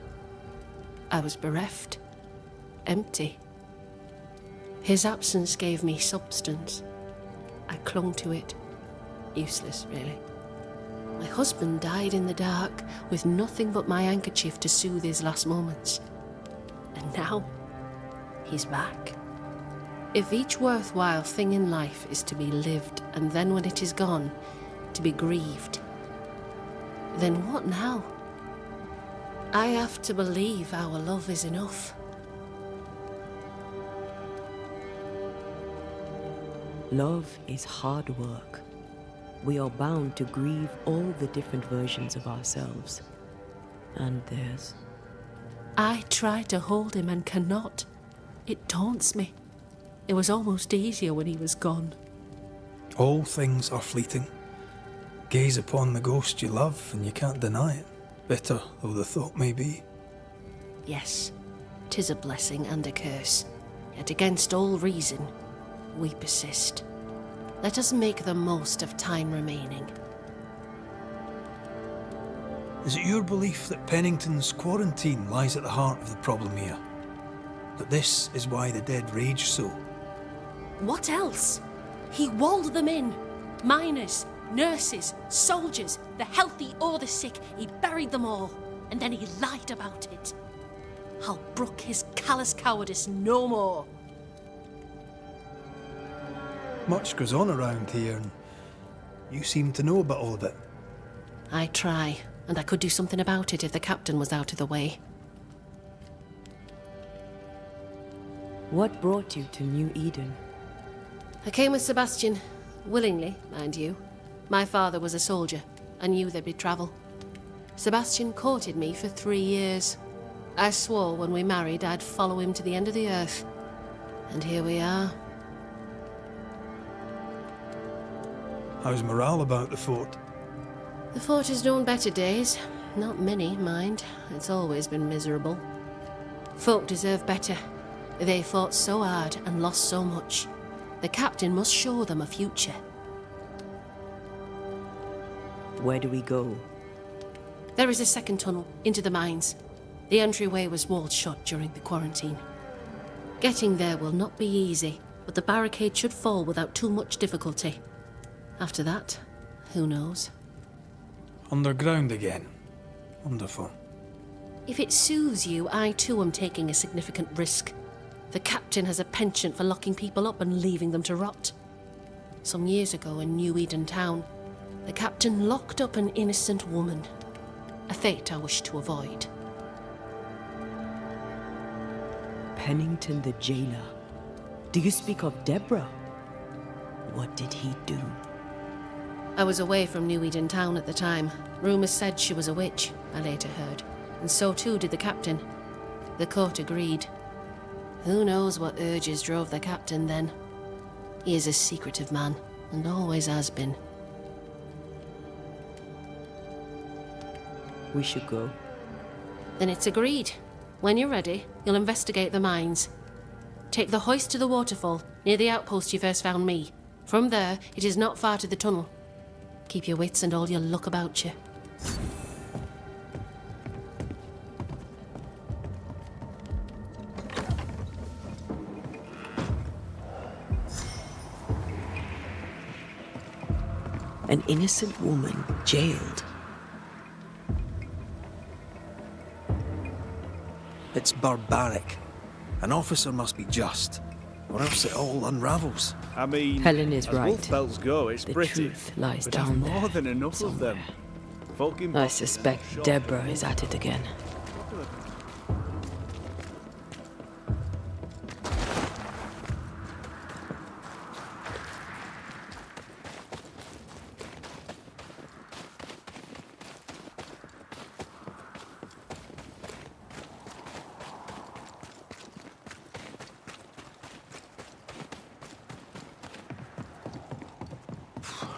I was bereft. Empty. His absence gave me substance. I clung to it. Useless, really. My husband died in the dark with nothing but my handkerchief to soothe his last moments. And now, he's back. If each worthwhile thing in life is to be lived, and then when it is gone, to be grieved, then what now? I have to believe our love is enough. Love is hard work. We are bound to grieve all the different versions of ourselves. And theirs. I try to hold him and cannot. It taunts me. It was almost easier when he was gone. All things are fleeting. Gaze upon the ghost you love and you can't deny it, bitter though the thought may be. Yes, 'tis a blessing and a curse. Yet against all reason, we persist. Let us make the most of time remaining. Is it your belief that Pennington's quarantine lies at the heart of the problem here? That this is why the dead rage so? What else? He walled them in. Miners, nurses, soldiers, the healthy or the sick. He buried them all, and then he lied about it. I'll brook his callous cowardice no more. Much goes on around here, and you seem to know about all of it. I try, and I could do something about it if the captain was out of the way. What brought you to New Eden? I came with Sebastian, willingly, mind you. My father was a soldier. I knew there'd be travel. Sebastian courted me for 3 years. I swore when we married I'd follow him to the end of the earth. And here we are. How's morale about the fort? The fort has known better days. Not many, mind. It's always been miserable. Folk deserve better. They fought so hard and lost so much. The captain must show them a future. Where do we go? There is a second tunnel into the mines. The entryway was walled shut during the quarantine. Getting there will not be easy, but the barricade should fall without too much difficulty. After that, who knows? Underground again. Wonderful. If it soothes you, I too am taking a significant risk. The captain has a penchant for locking people up and leaving them to rot. Some years ago in New Eden town, the captain locked up an innocent woman. A fate I wish to avoid. Pennington the jailer. Do you speak of Deborah? What did he do? I was away from New Eden town at the time. Rumours said she was a witch, I later heard. And so too did the captain. The court agreed. Who knows what urges drove the captain then? He is a secretive man, and always has been. We should go. Then it's agreed. When you're ready, you'll investigate the mines. Take the hoist to the waterfall, near the outpost you first found me. From there, it is not far to the tunnel. Keep your wits and all your luck about you. An innocent woman jailed. It's barbaric. An officer must be just, or else it all unravels. I mean, Helen is as right. wolf bells go, it's The pretty. truth lies but down there's more there than enough of them. Folk in I Boston suspect are short Deborah of is at it again.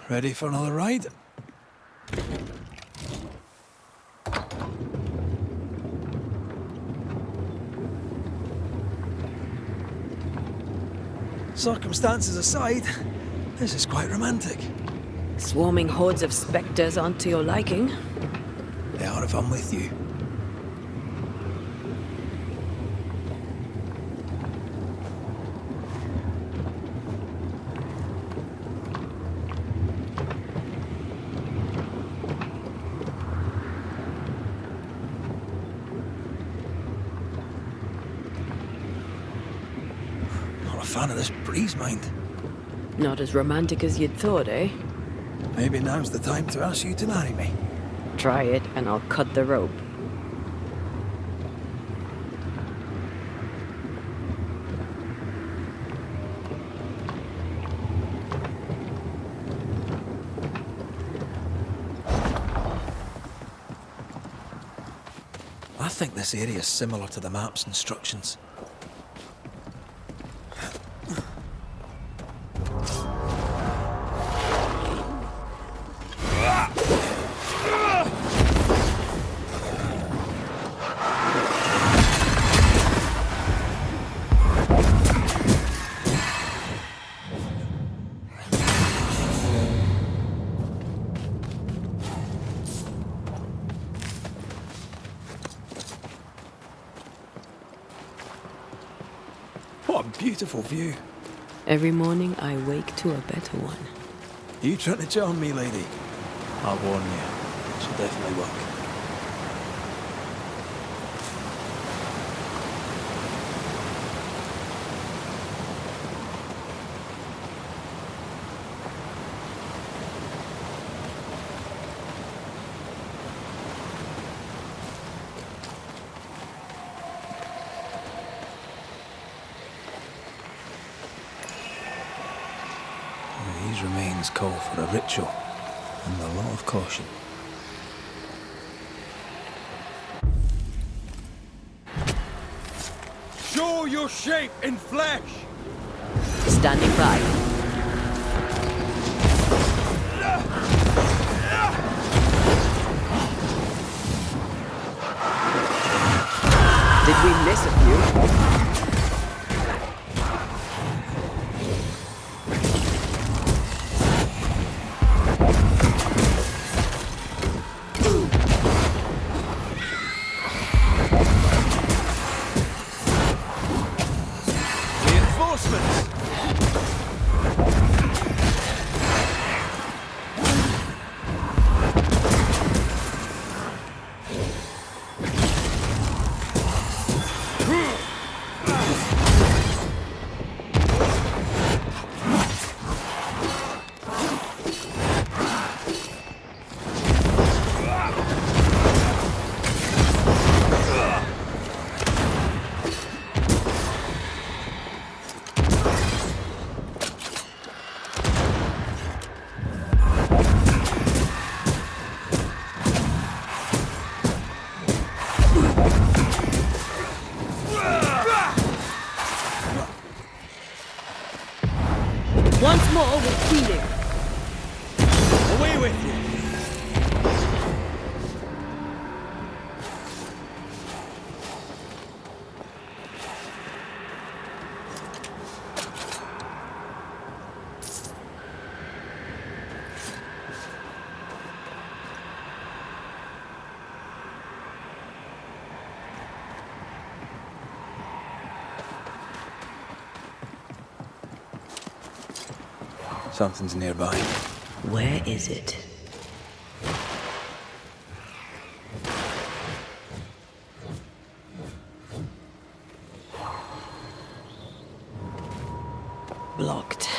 Ready for another ride? Circumstances aside, this is quite romantic. Swarming hordes of spectres aren't to your liking. They are if I'm with you. Not a fan of this breeze, mind. Not as romantic as you'd thought, eh? Maybe now's the time to ask you to marry me. Try it and I'll cut the rope. I think this area is similar to the map's instructions. What a beautiful view. Every morning I wake to a better one. You trying to charm me, lady? I warn you, it'll definitely work. These remains call for a ritual and a lot of caution. Show your shape in flesh! Standing by. Did we miss a few? Once more with feeling. Away with you! Something's nearby. Where is it? Blocked.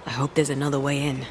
I hope there's another way in.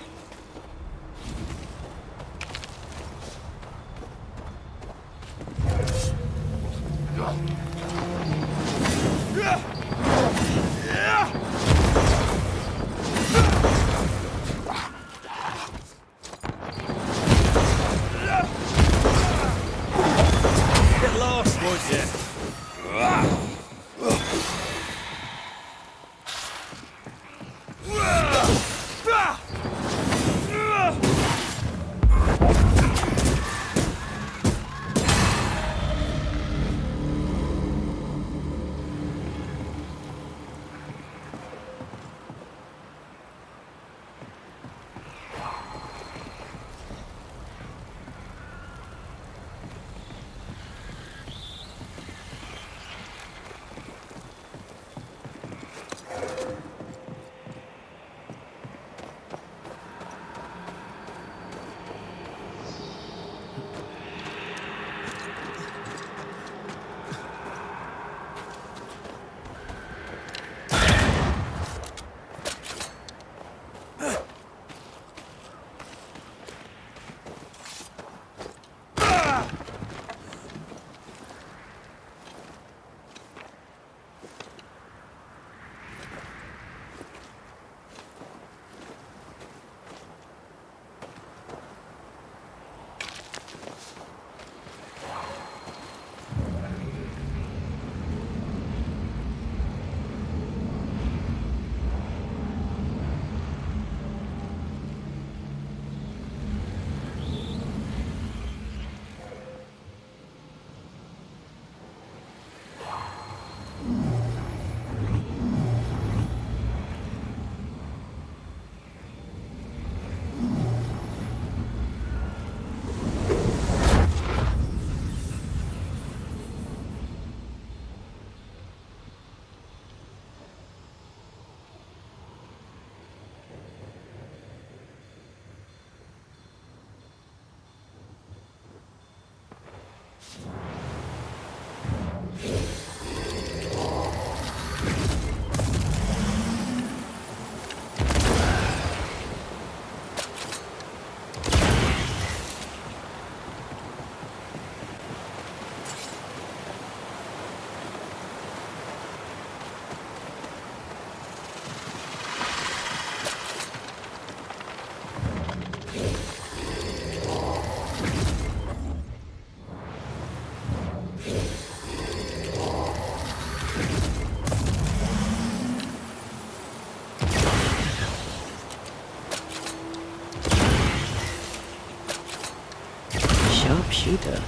Shooter.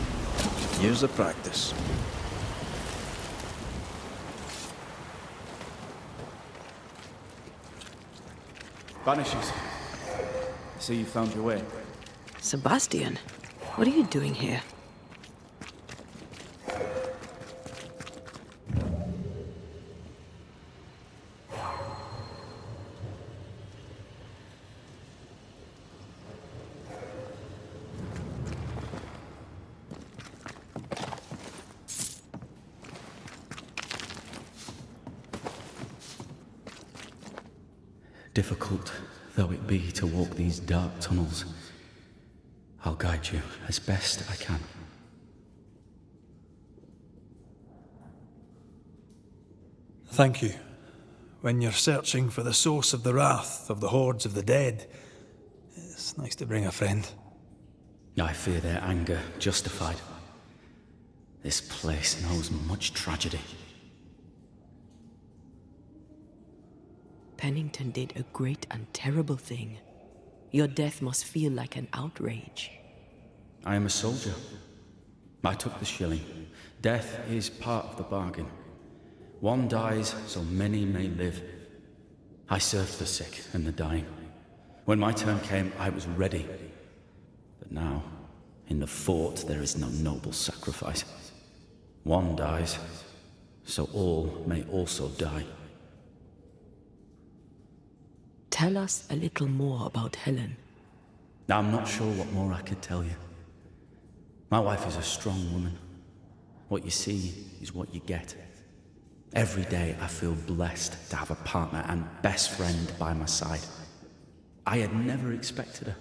Years of practice. Banishers. I see you found your way. Sebastian, what are you doing here? Difficult though it be to walk these dark tunnels, I'll guide you as best I can. Thank you. When you're searching for the source of the wrath of the hordes of the dead, it's nice to bring a friend. I fear their anger justified. This place knows much tragedy. Pennington did a great and terrible thing. Your death must feel like an outrage. I am a soldier. I took the shilling. Death is part of the bargain. One dies so many may live. I served the sick and the dying. When my turn came, I was ready. But now, in the fort, there is no noble sacrifice. One dies, so all may also die. Tell us a little more about Helen. I'm not sure what more I could tell you. My wife is a strong woman. What you see is what you get. Every day I feel blessed to have a partner and best friend by my side. I had never expected her.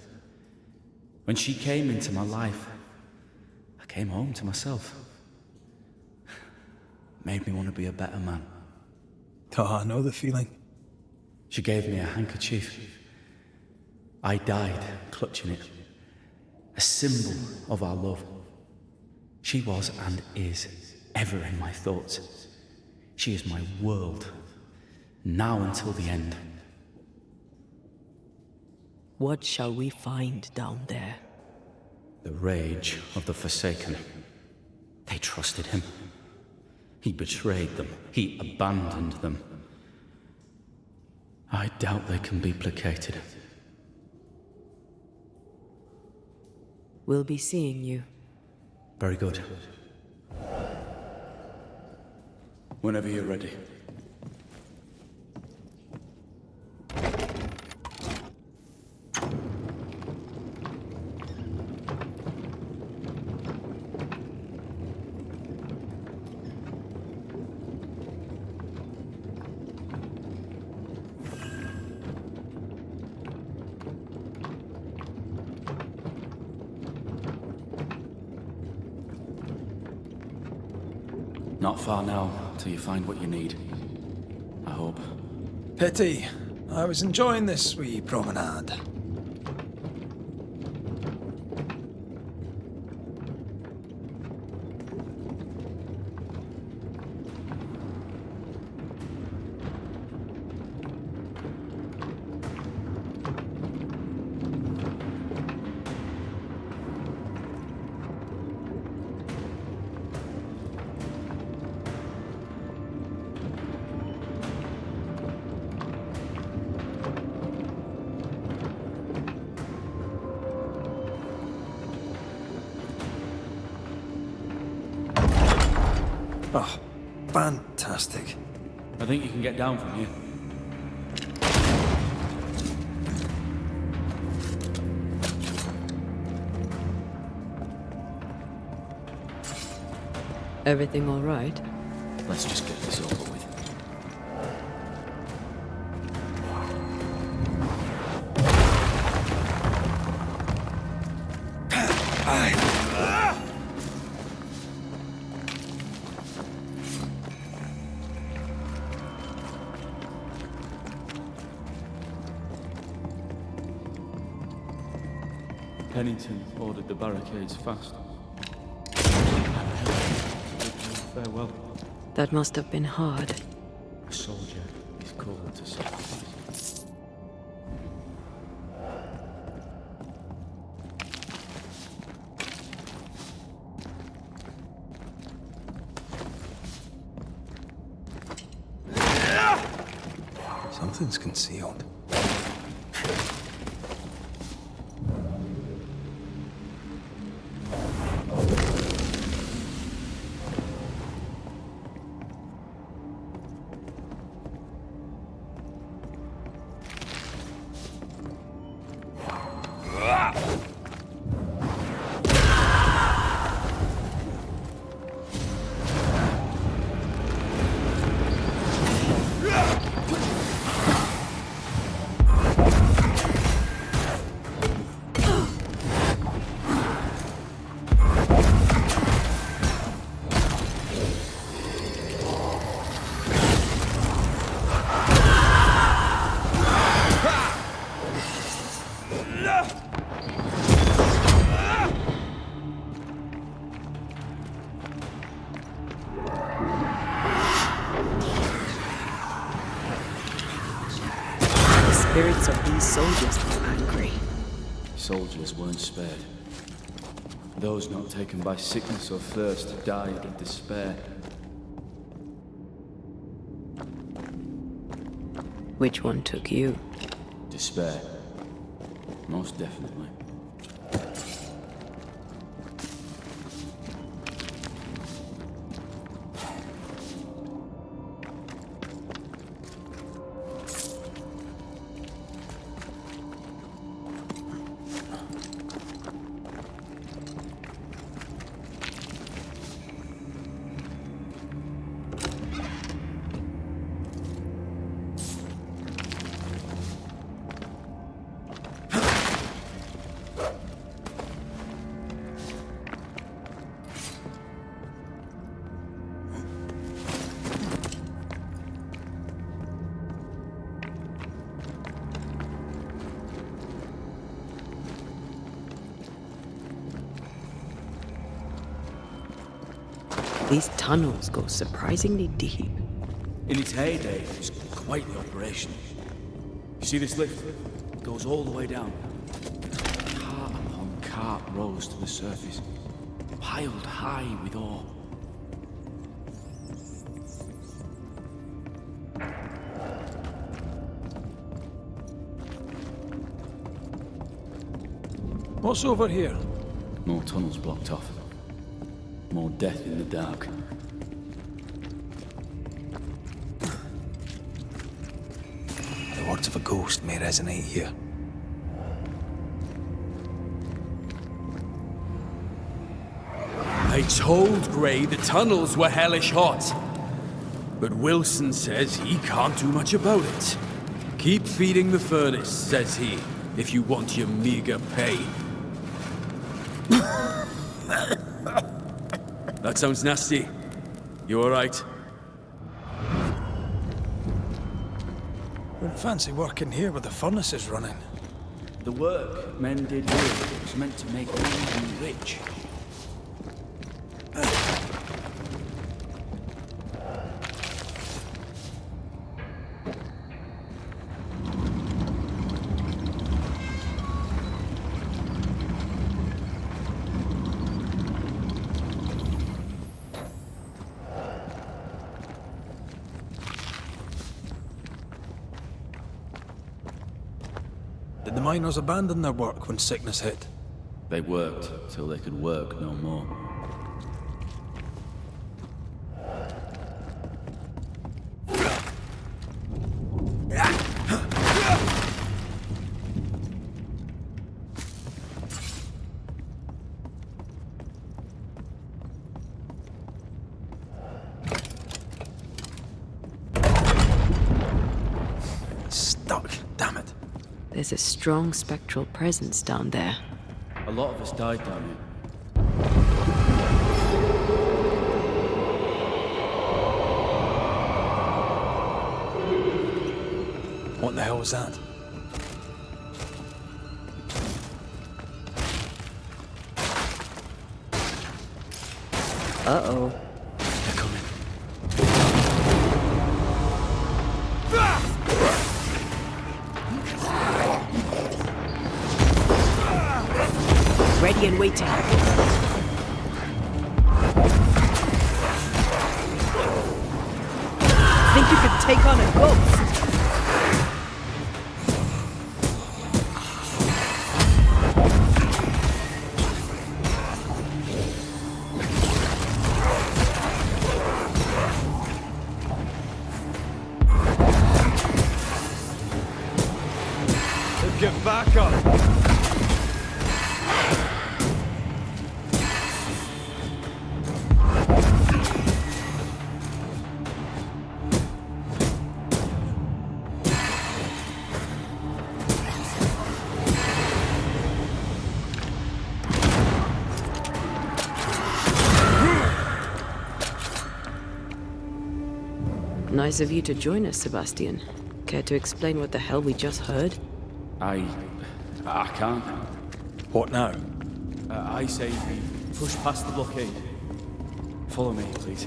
When she came into my life, I came home to myself. Made me want to be a better man. Oh, I know the feeling. She gave me a handkerchief. I died clutching it. A symbol of our love. She was and is ever in my thoughts. She is my world, now until the end. What shall we find down there? The rage of the Forsaken. They trusted him. He betrayed them. He abandoned them. I doubt they can be placated. We'll be seeing you. Very good. Whenever you're ready. Not far now, till you find what you need. I hope. Pity. I was enjoying this wee promenade. Oh, fantastic. I think you can get down from here. Everything all right? Let's just get this over with. Pennington ordered the barricades fast. Farewell. That must have been hard. A soldier is called to sacrifice. Something's concealed. spirits of these soldiers are angry. Soldiers weren't spared. Those not taken by sickness or thirst died of despair. Which one took you? Despair. Most definitely. These tunnels go surprisingly deep. In its heyday, it was quite the operation. You see this lift? It goes all the way down. Cart upon cart rose to the surface, piled high with ore. What's over here? More tunnels blocked off. More death in the dark. The words of a ghost may resonate here. I told Gray the tunnels were hellish hot. But Wilson says he can't do much about it. Keep feeding the furnace, says he, if you want your meager pay. That sounds nasty. You alright? Wouldn't fancy working here with the furnaces running. The work men did here was meant to make men rich. Did the miners abandon their work when sickness hit? They worked till they could work no more. Stuck, damn it. There's a strong spectral presence down there. A lot of us died down here. What the hell was that? Uh-oh. They're coming. Ready and waiting. Think you could take on a ghost? Get back up! Nice of you to join us, Sebastian. Care to explain what the hell we just heard? I can't. What now? I say we push past the blockade. Follow me, please.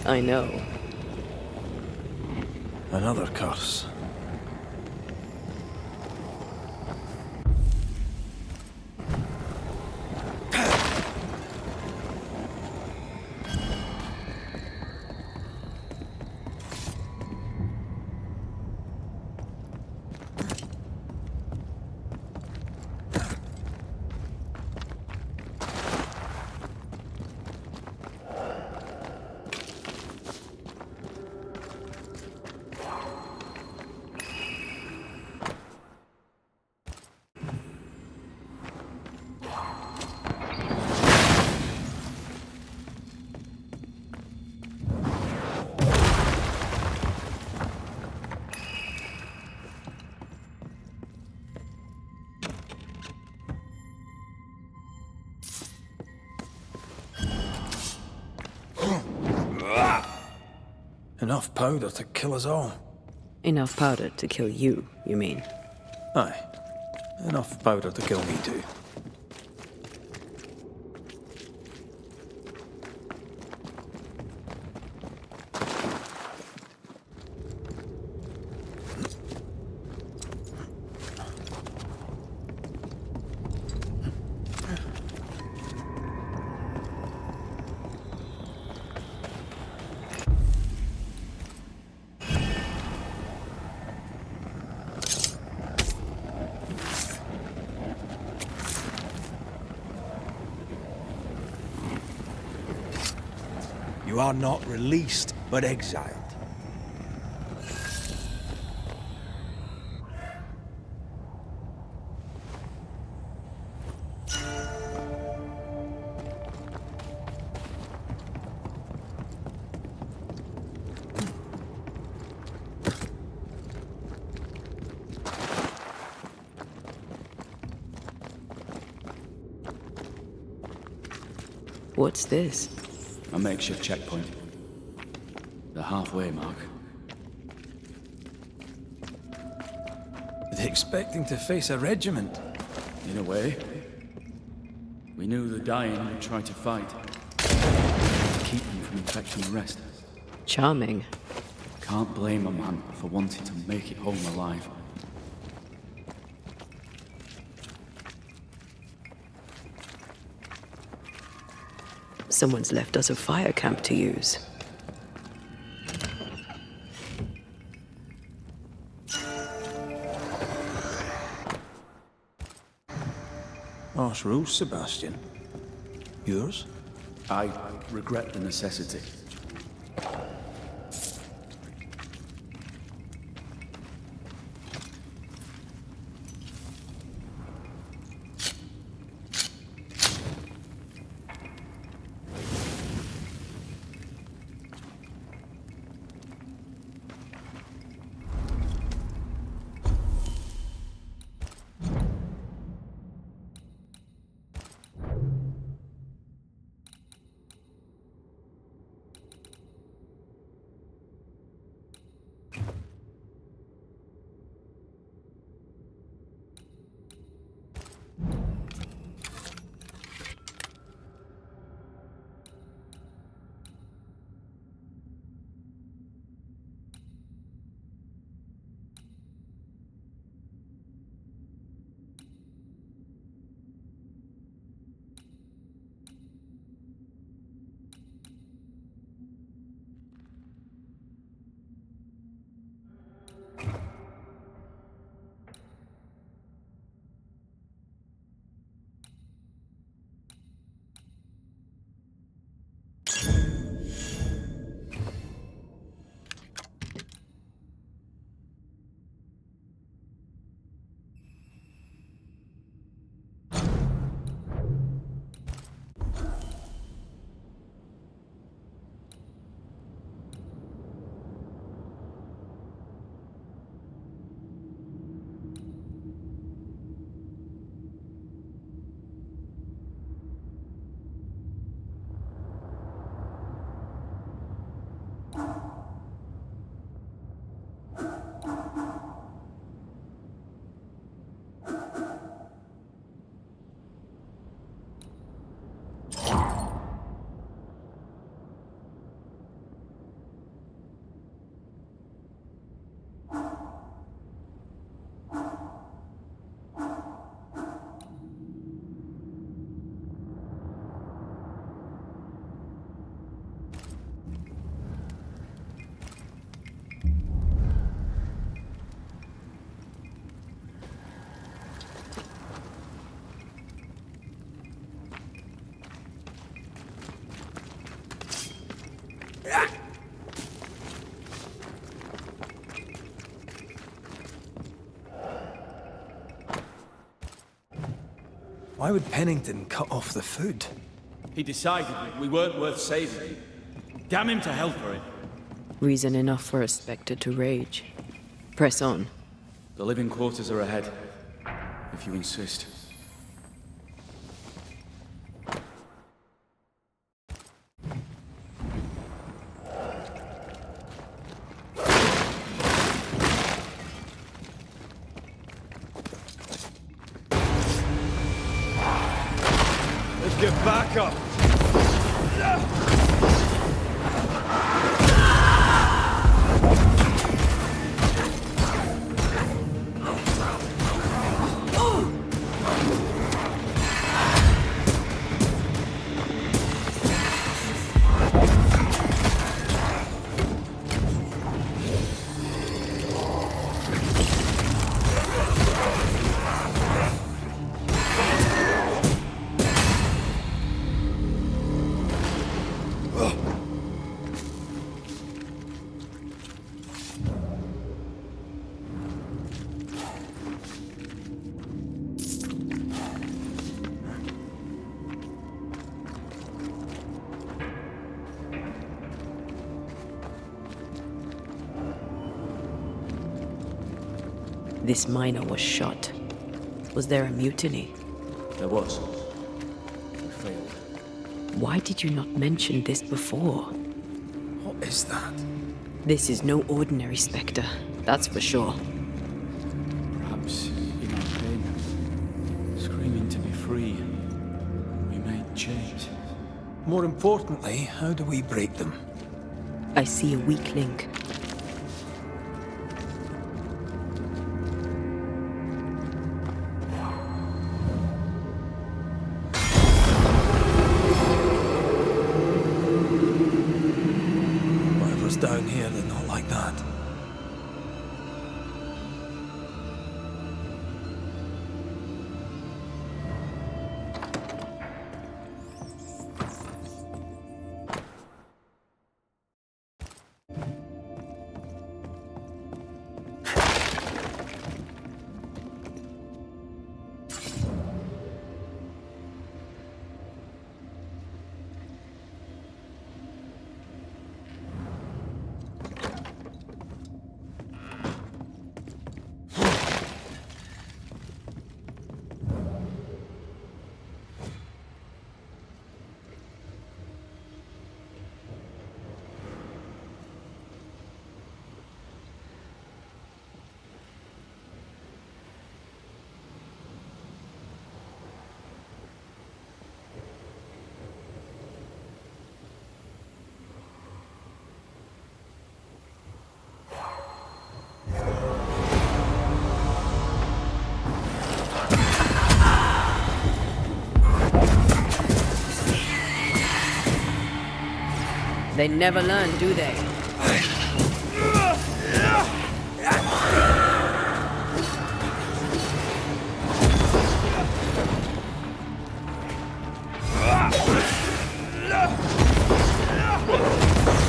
I know. Another curse. Enough powder to kill us all. Enough powder to kill you, you mean? Aye. Enough powder to kill me too. You are not released, but exiled. What's this? A makeshift checkpoint. The halfway mark. Are they expecting to face a regiment? In a way. We knew the dying would try to fight. Keep them from infecting the rest. Charming. Can't blame a man for wanting to make it home alive. Someone's left us a fire camp to use. Harsh rules, Sebastian. Yours? I regret the necessity. Why would Pennington cut off the food? He decided we weren't worth saving. Damn him to hell for it. Reason enough for a Spectre to rage. Press on. The living quarters are ahead, if you insist. Let's get back up! This miner was shot. Was there a mutiny? There was. We failed. Why did you not mention this before? What is that? This is no ordinary Spectre, that's for sure. Perhaps in our pain, screaming to be free, we made chains. More importantly, how do we break them? I see a weak link. Whatever's down here, they're not like that. They never learn, do they?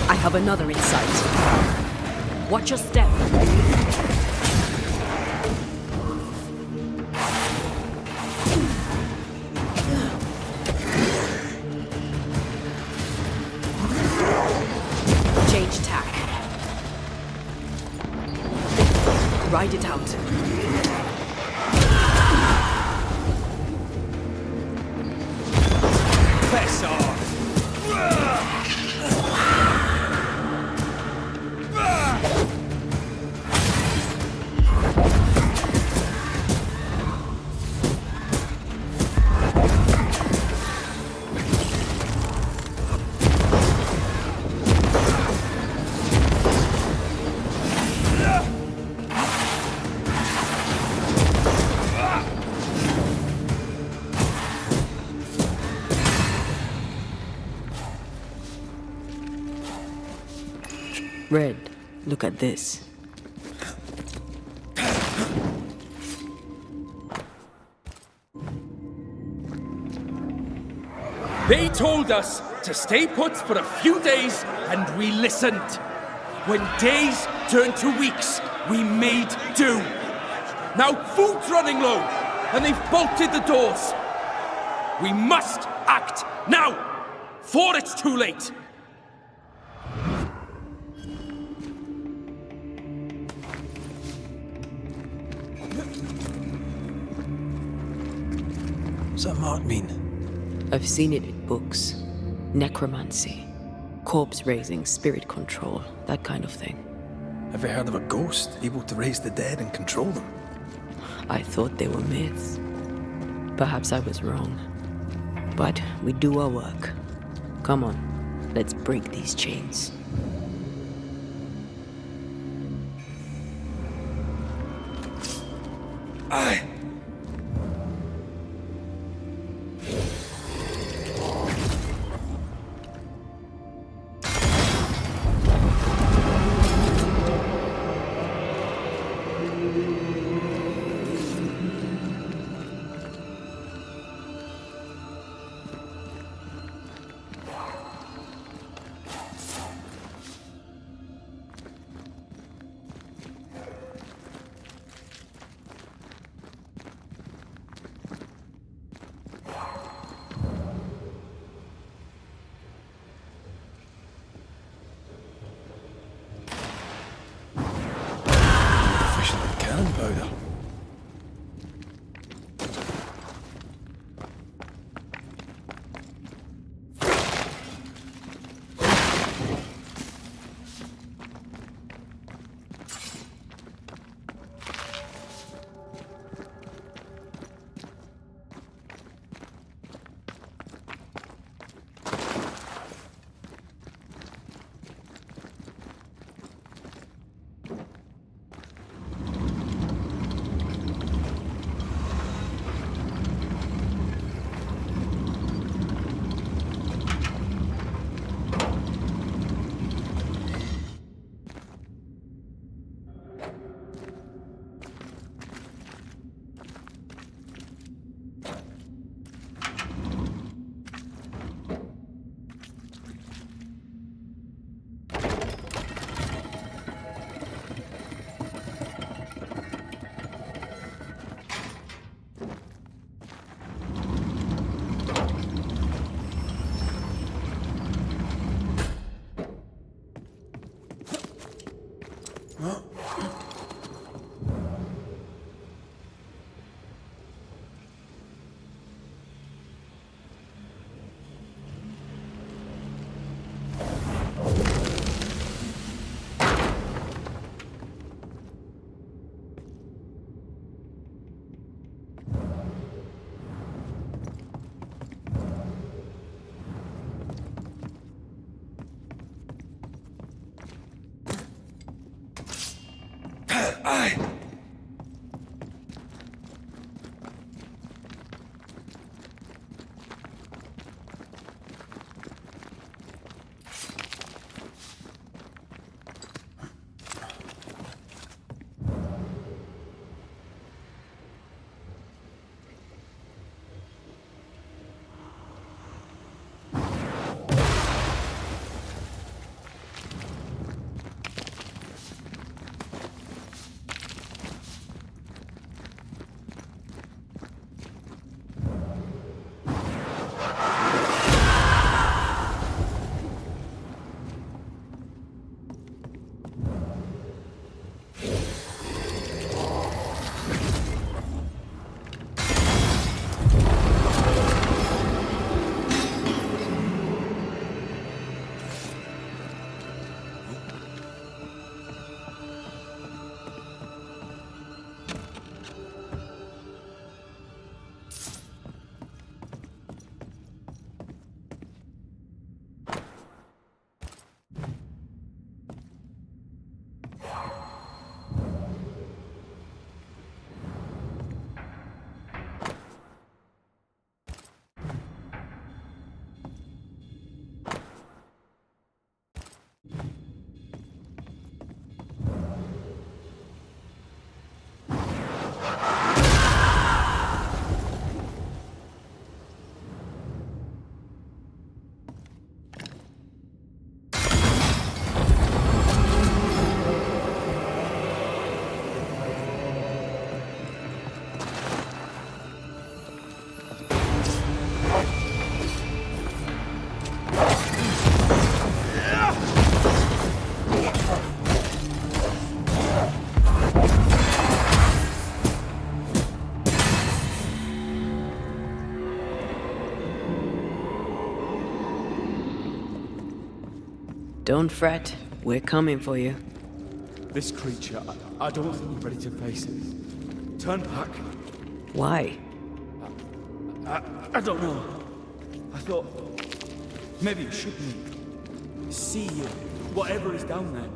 I have another insight. Watch your step. Change tack. Ride it out. Press on! Red, look at this. They told us to stay put for a few days, and we listened. When days turned to weeks, we made do. Now food's running low, and they've bolted the doors. We must act now! Before it's too late! What's that mark mean? I've seen it in books. Necromancy, corpse raising, spirit control, that kind of thing. Ever heard of a ghost able to raise the dead and control them? I thought they were myths. Perhaps I was wrong. But we do our work. Come on, let's break these chains. Aye. Don't fret. We're coming for you. This creature, I don't think I'm ready to face it. Turn back. Why? I don't know. I thought maybe it should be. See you, whatever is down there.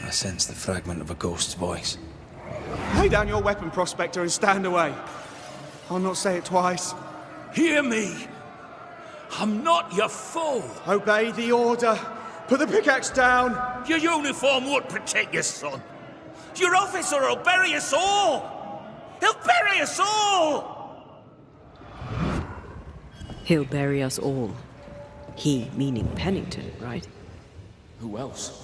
I sense the fragment of a ghost's voice. Lay down your weapon, Prospector, and stand away. I'll not say it twice. Hear me! I'm not your foe! Obey the order. Put the pickaxe down! Your uniform won't protect your son. Your officer will bury us all! He'll bury us all! He'll bury us all. He meaning Pennington, right? Who else?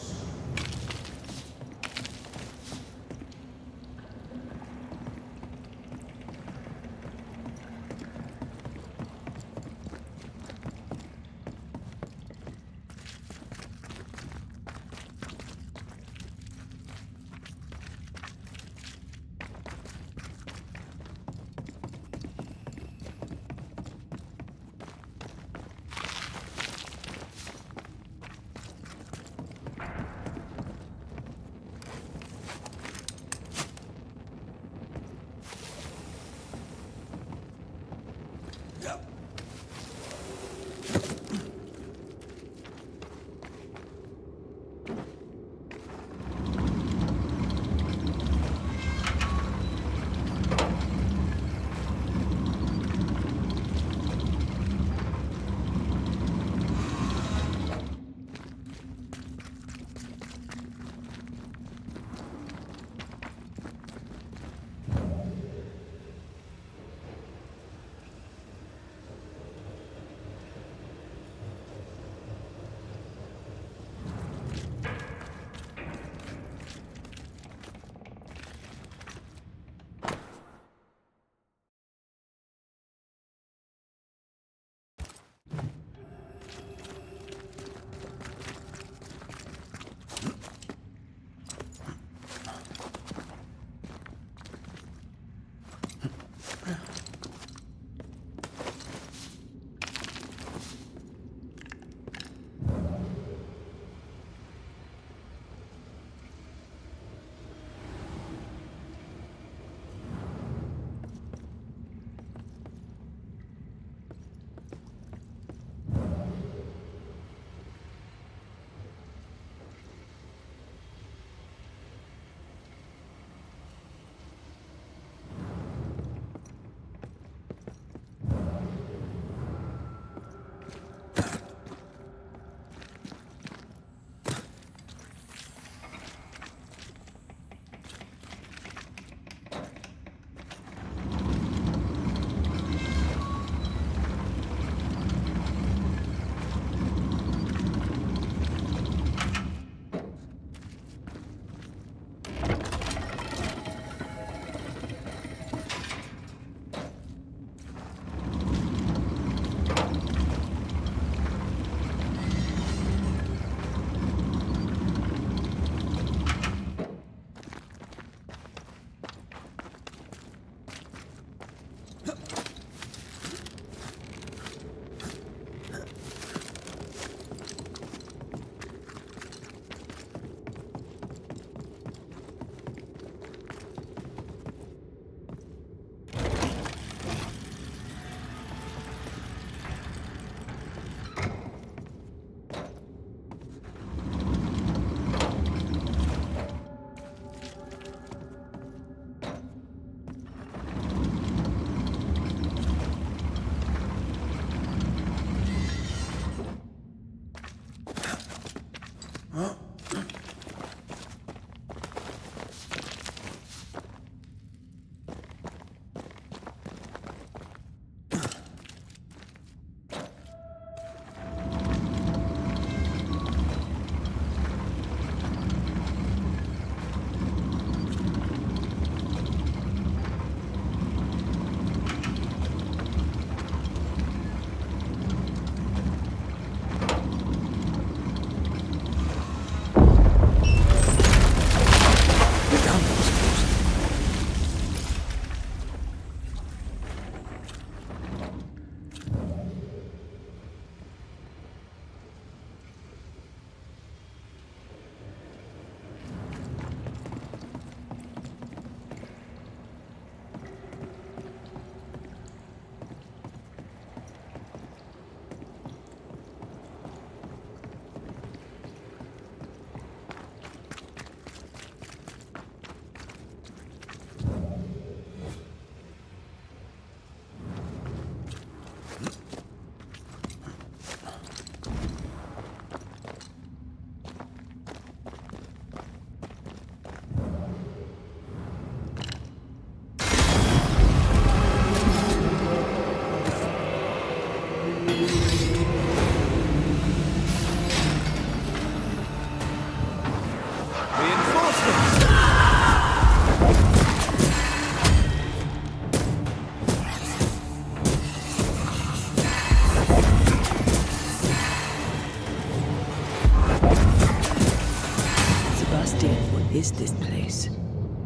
is this place?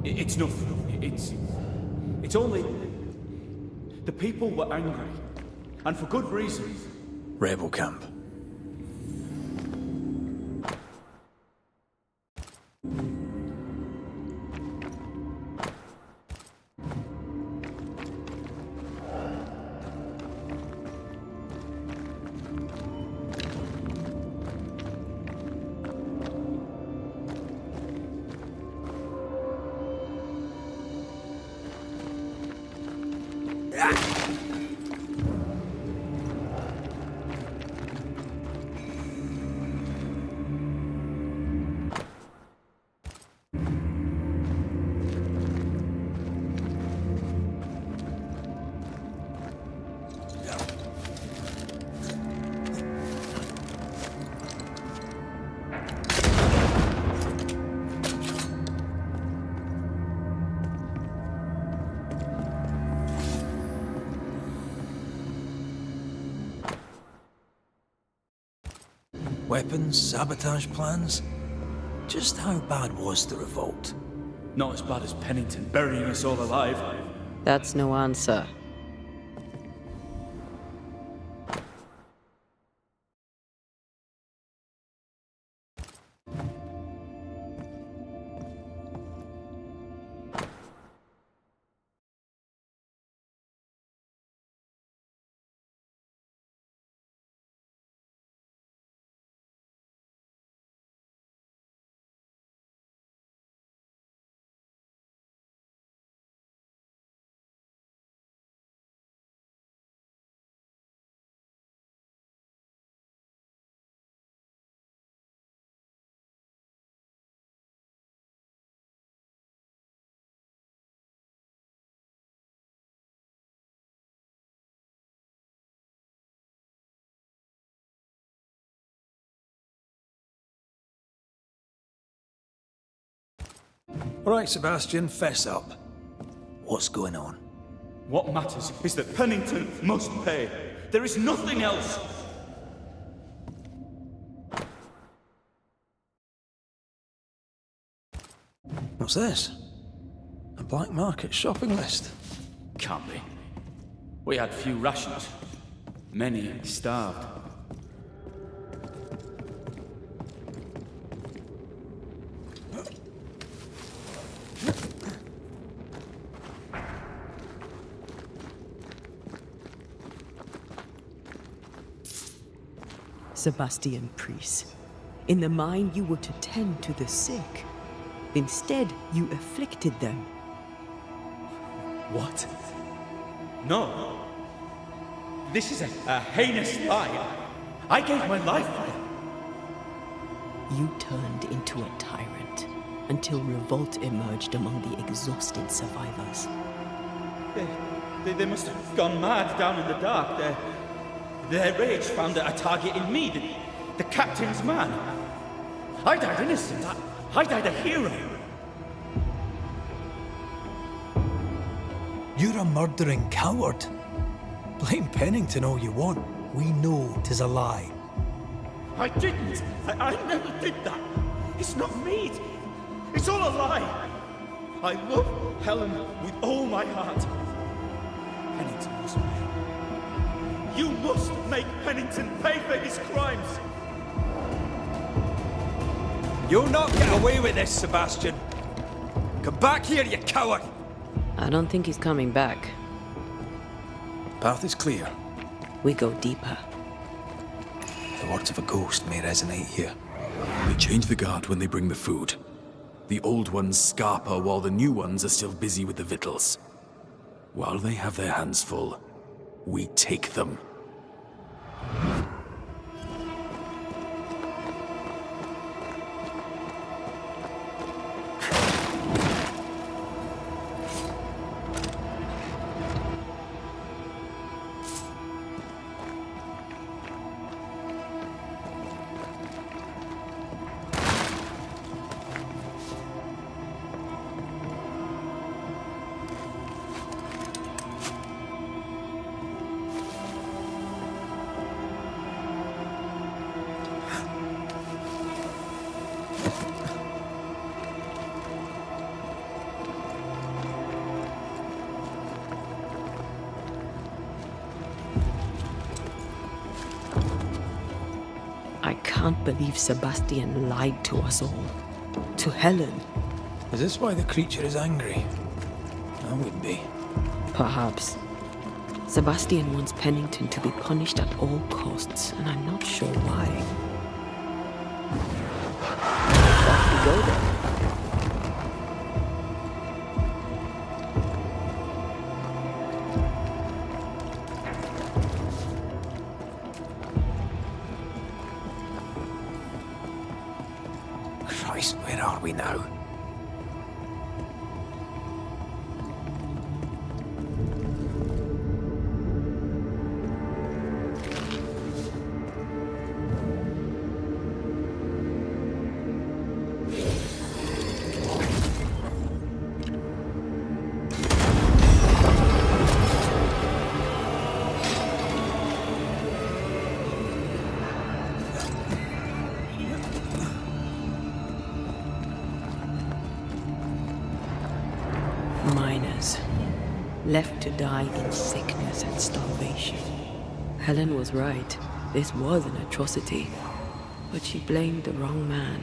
It's nothing. It's only... The people were angry. And for good reason. Rebel camp. Weapons, sabotage plans? Just how bad was the revolt? Not as bad as Pennington burying us all alive. That's no answer. Right, Sebastian, fess up. What's going on? What matters is that Pennington must pay. There is nothing else. What's this? A black market shopping list? Can't be. We had few rations. Many starved. Sebastian Priest. In the mine, you were to tend to the sick. Instead, you afflicted them. What? No. This is a heinous lie. I gave my life for it. You turned into a tyrant until revolt emerged among the exhausted survivors. They must have gone mad down in the dark. Their rage found a target in me, the captain's man. I died innocent. I died a hero. You're a murdering coward. Blame Pennington all you want. We know 'tis a lie. I didn't. I never did that. It's not me. It's all a lie. I love Helen with all my heart. Pennington must pay. You must make Pennington pay for his crimes. You'll not get away with this, Sebastian. Come back here, you coward! I don't think he's coming back. Path is clear. We go deeper. The words of a ghost may resonate here. They change the guard when they bring the food. The old ones scarper while the new ones are still busy with the victuals. While they have their hands full, we take them. can't believe Sebastian lied to us all. To Helen. Is this why the creature is angry? I would be. Perhaps. Sebastian wants Pennington to be punished at all costs, and I'm not sure why. Off we go then. Christ, where are we now? Miners, left to die in sickness and starvation. Helen was right. This was an atrocity, but she blamed the wrong man.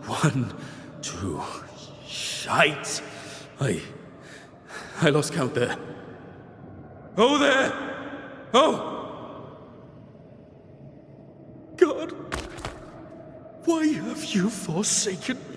One, two, shite! I lost count there. Oh, there! Oh! God, why have you forsaken me?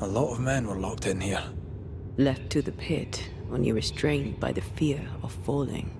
A lot of men were locked in here. Left to the pit, only restrained by the fear of falling.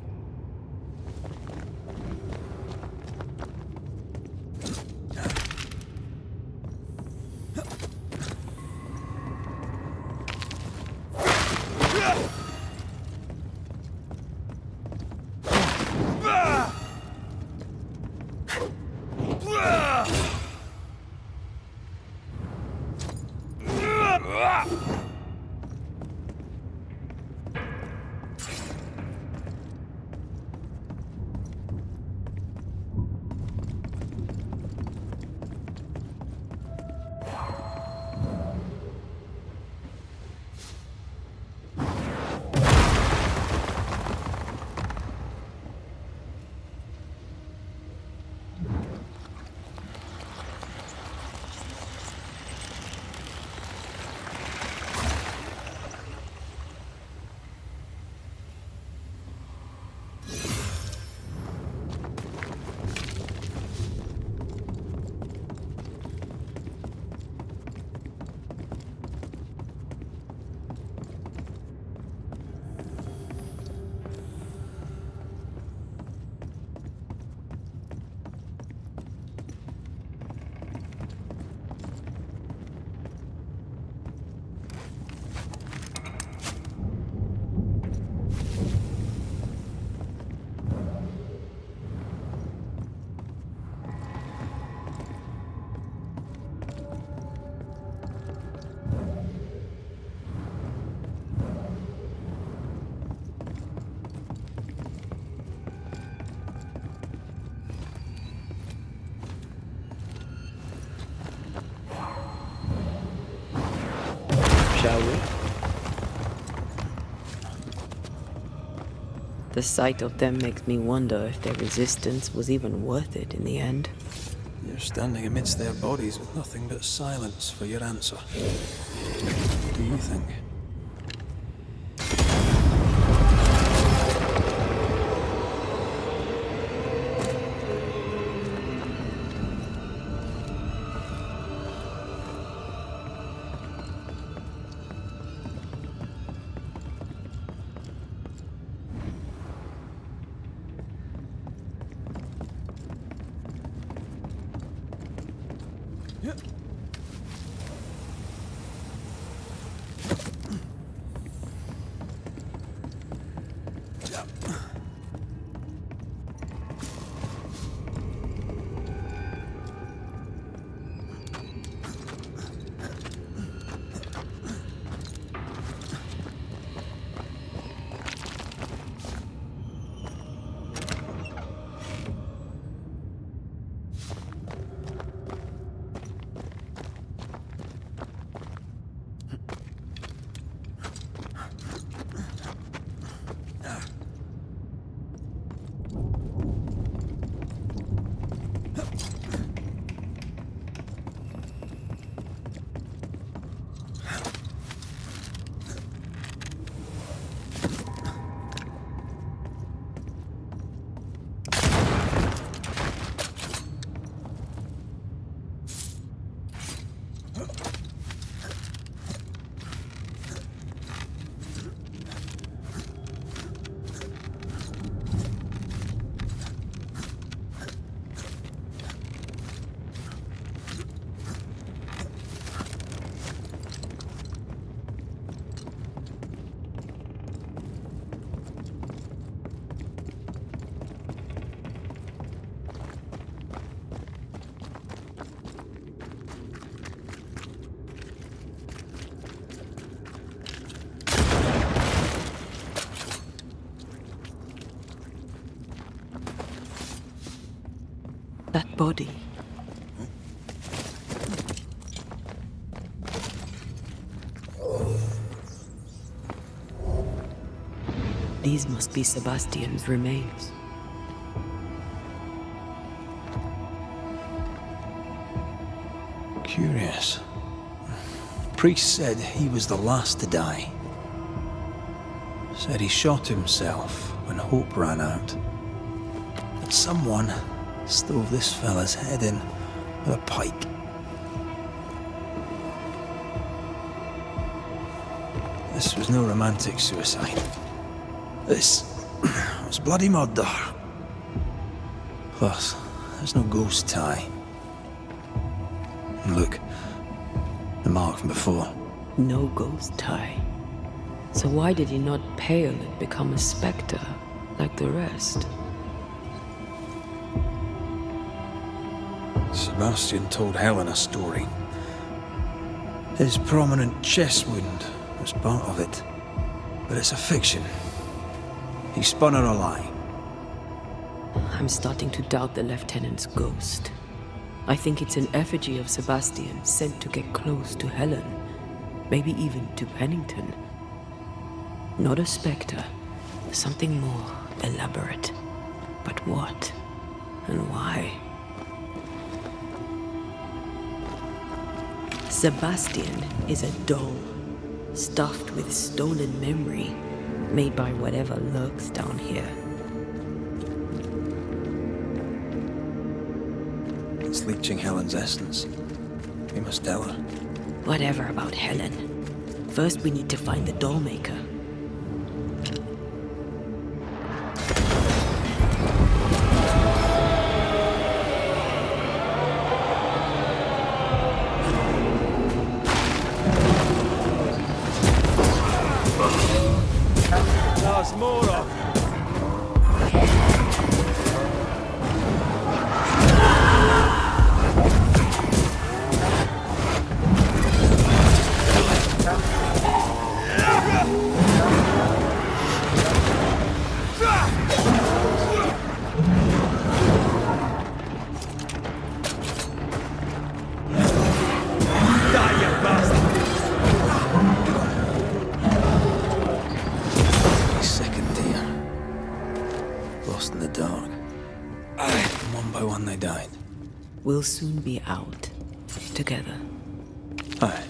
The sight of them makes me wonder if their resistance was even worth it in the end. You're standing amidst their bodies with nothing but silence for your answer. What do you think? That body. These must be Sebastian's remains. Curious. Priest said he was the last to die. Said he shot himself when hope ran out. That someone stove this fella's head in with a pike. This was no romantic suicide. This was bloody murder. Plus, there's no ghost tie. And look, the mark from before. No ghost tie. So why did he not pale and become a spectre like the rest? Sebastian told Helen a story. His prominent chest wound was part of it, but it's a fiction. He spun her a lie. I'm starting to doubt the lieutenant's ghost. I think it's an effigy of Sebastian sent to get close to Helen, maybe even to Pennington. Not a spectre, something more elaborate. But what and why? Sebastian is a doll, stuffed with stolen memory, made by whatever lurks down here. It's leeching Helen's essence. We must tell her. Whatever about Helen. First we need to find the doll maker. There's more of. and one by one they died. We'll soon be out. Together. Aye.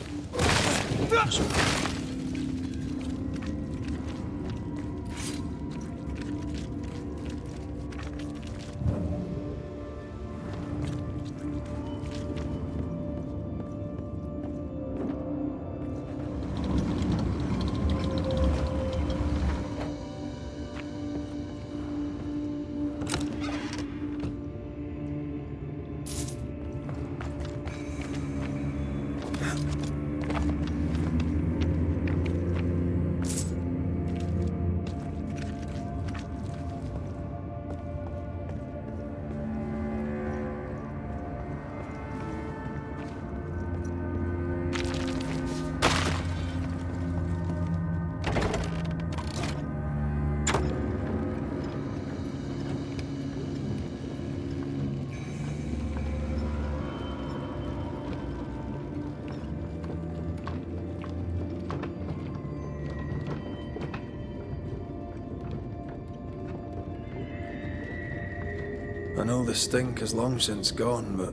I know the stink has long since gone, but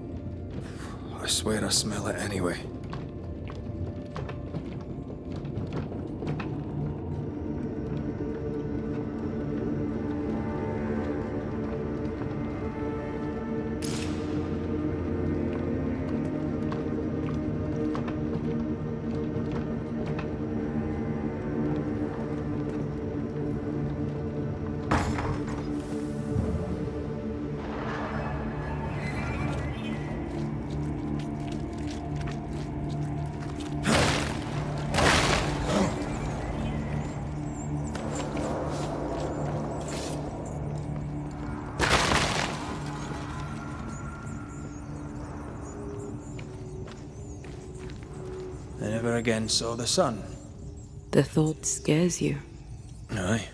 I swear I smell it anyway. I never again saw the sun. The thought scares you. Aye.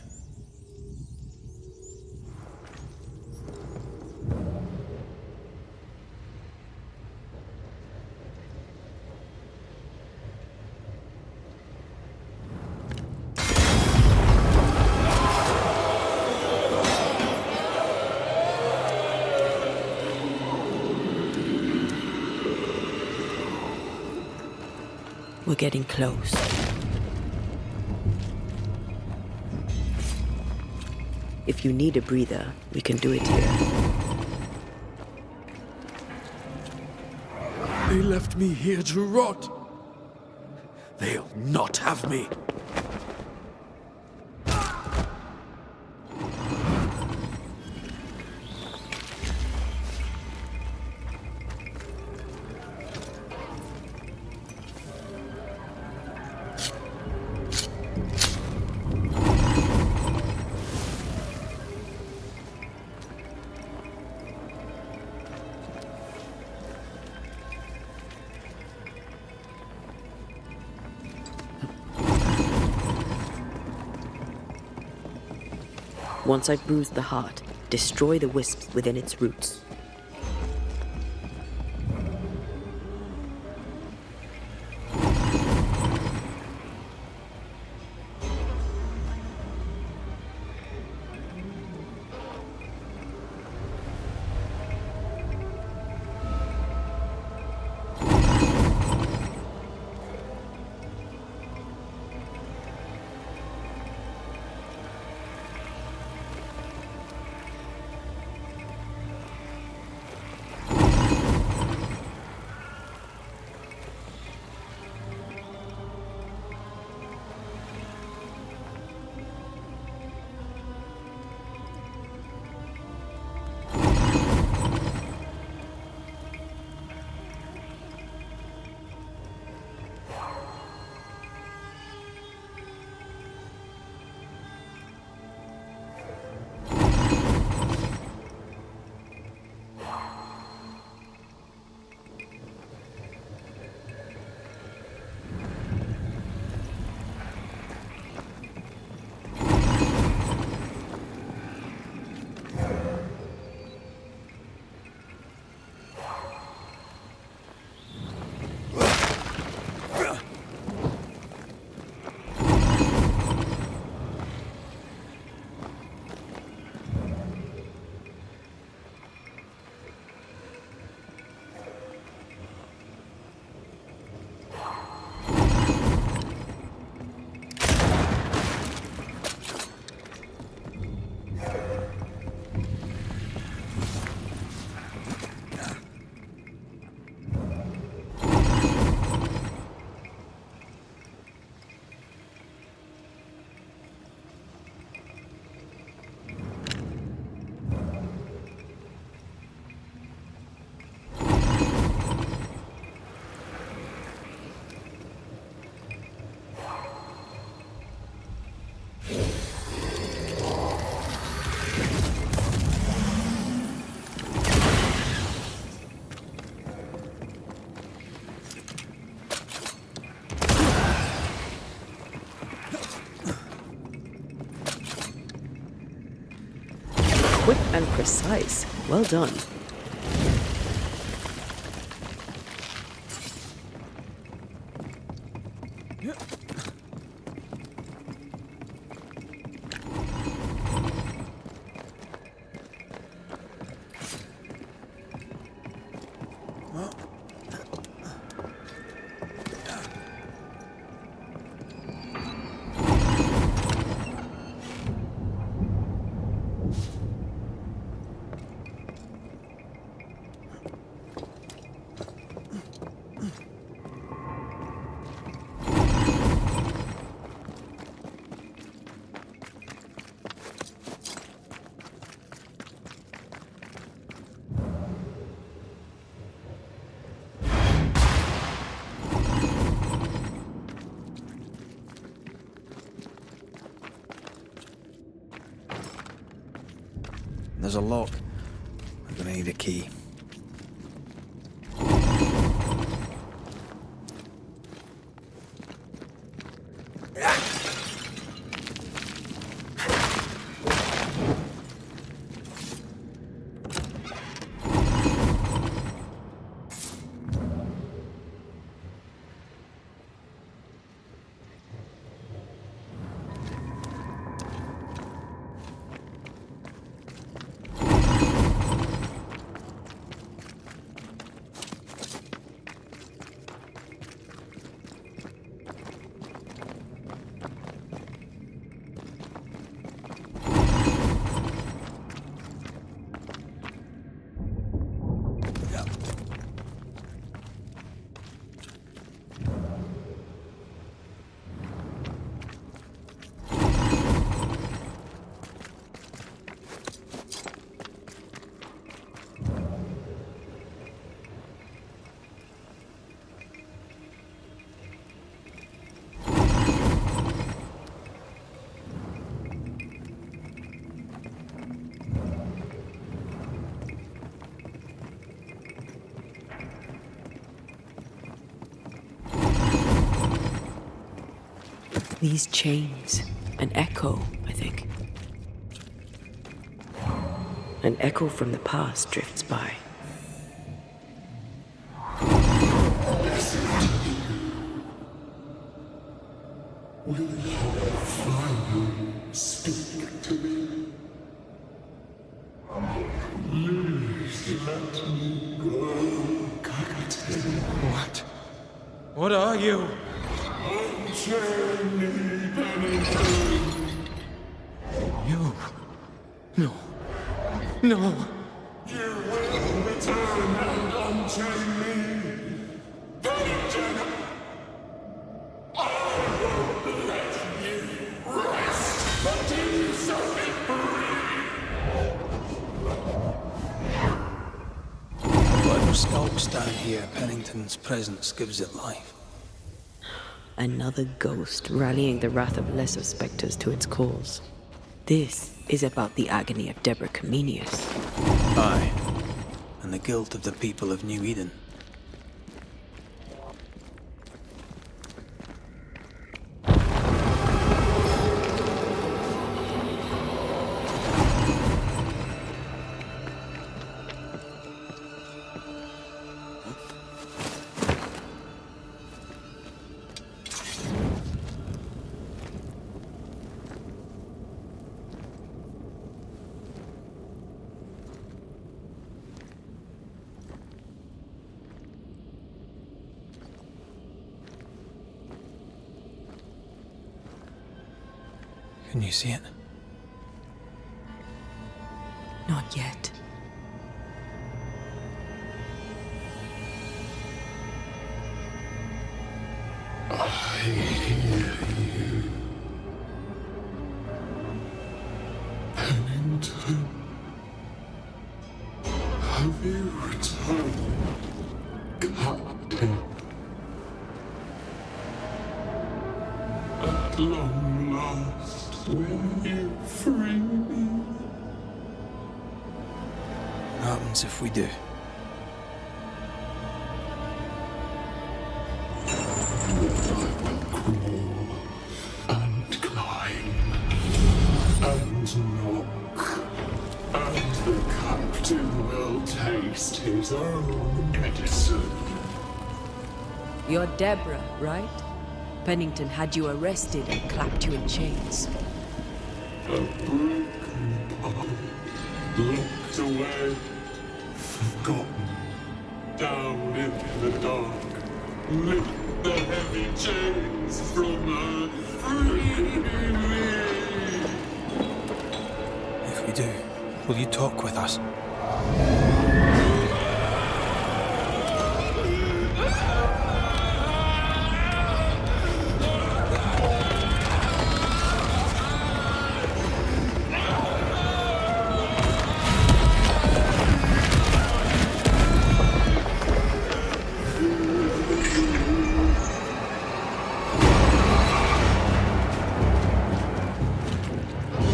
We're getting close. If you need a breather, we can do it here. They left me here to rot. They'll not have me. Once I've bruised the heart, destroy the wisps within its roots. precise. Well done. There's a lock. I'm gonna need a key. These chains, an echo, I think. An echo from the past drifts by. Will you finally speak to me? Please let me go, Captain. What? What are you? Unchain me, Banish. You? No. No. You will return and unchain me. Banish. I won't let you rest until you set me free. Whatever skulks down here, Pennington's presence gives it life. Another ghost rallying the wrath of lesser spectres to its cause. This is about the agony of Deborah Comenius. Aye, and the guilt of the people of New Eden. Can you see it? Not yet. I hear you. Pennington. Have you returned, Captain? At long last, will you free me? What happens if we do? And climb, and knock, and the often will taste his own medicine. You're Deborah, right? Pennington had you arrested and clapped you in chains. A broken body, locked away, forgotten, down in the dark. Lift the heavy chains from her, free me. If we do, will you talk with us?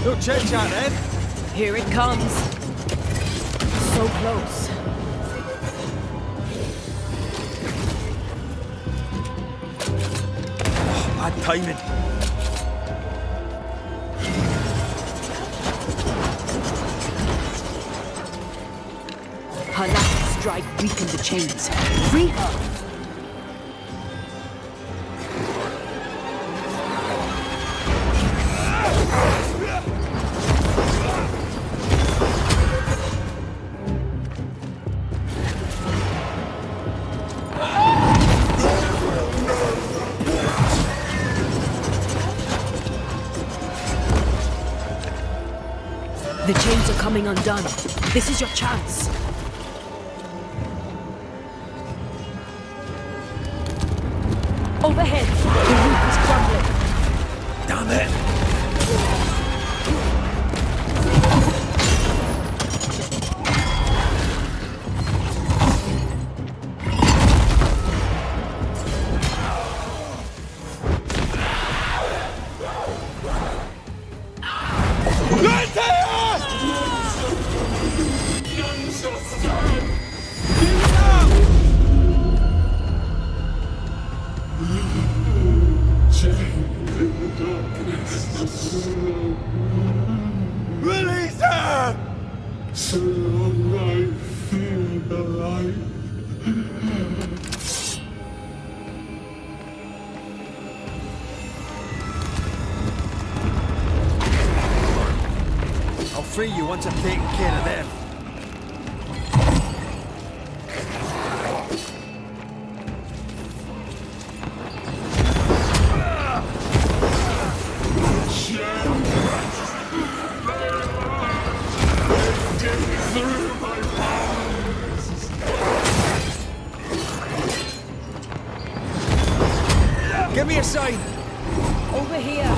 No chit-chat, Ed. Here it comes. So close. Oh, bad timing. Her last strike weakened the chains. Free her! The chains are coming undone. This is your chance. Overhead, the roof is crumbling. Damn it! Release her! So long I feel alive. I'll free you once I've taken care of them. Give me a sign! Over here!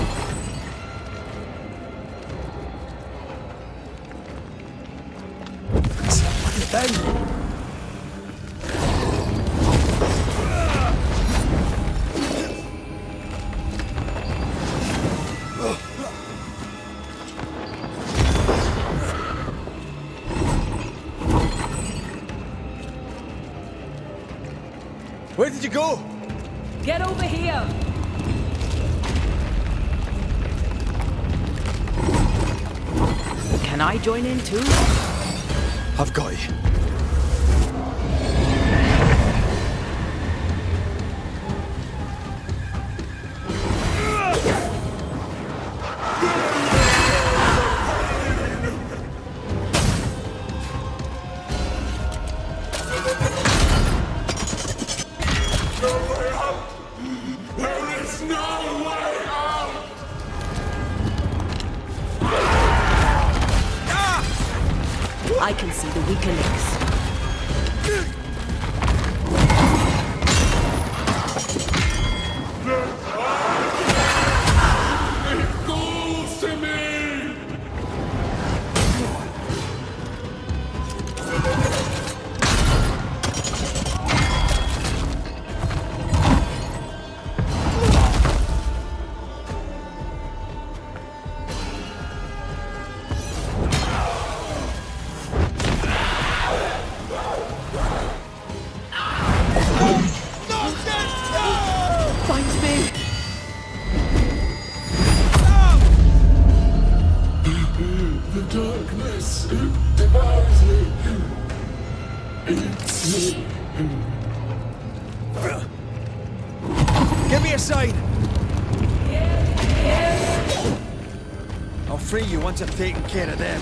Where did you go? Get over here! Can I join in too? I've got you. I can see the weaker links. It calls to me! It's me. Give me a sign! I'll free you once I've taken care of them.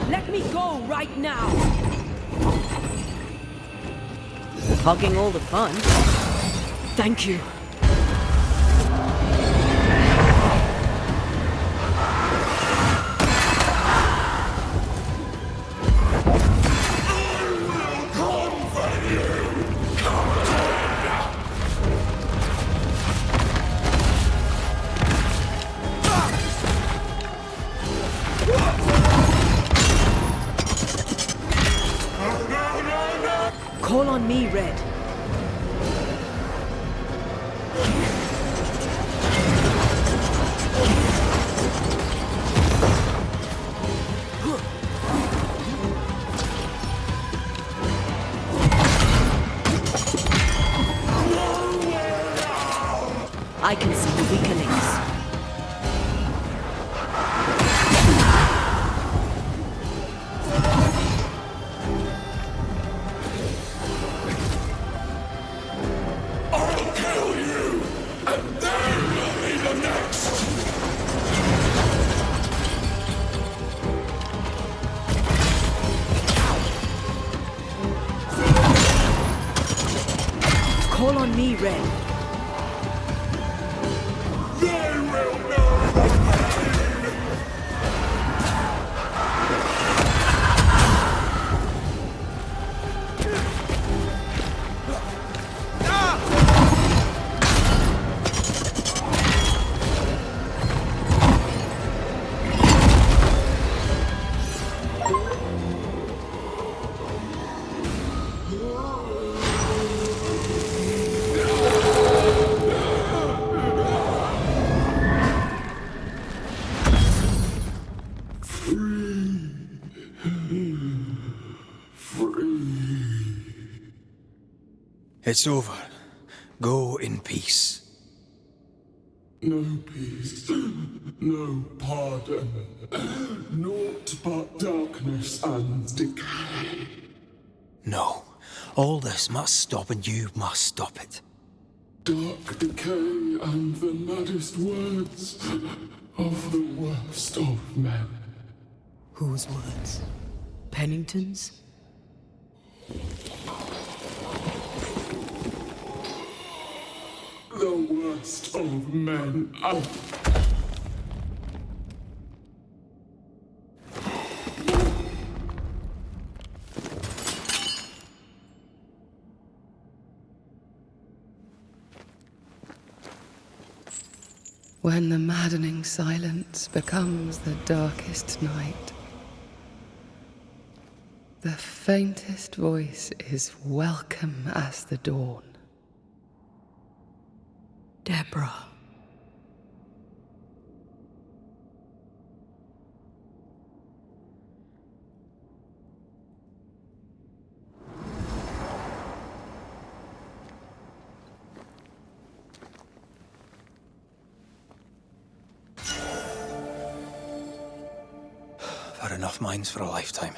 Let me go right now! Hogging all the fun. Thank you. Call on me, Red. I can see the weakenings. I'll kill you, and then you'll be the next. Call on me, Red. They will know the pain. It's over. Go in peace. No peace, no pardon, naught but darkness and decay. No. All this must stop and you must stop it. Dark decay and the maddest words of the worst of men. Whose words? Pennington's? The worst of men. When the maddening silence becomes the darkest night, the faintest voice is welcome as the dawn. Deborah. I've had enough mines for a lifetime.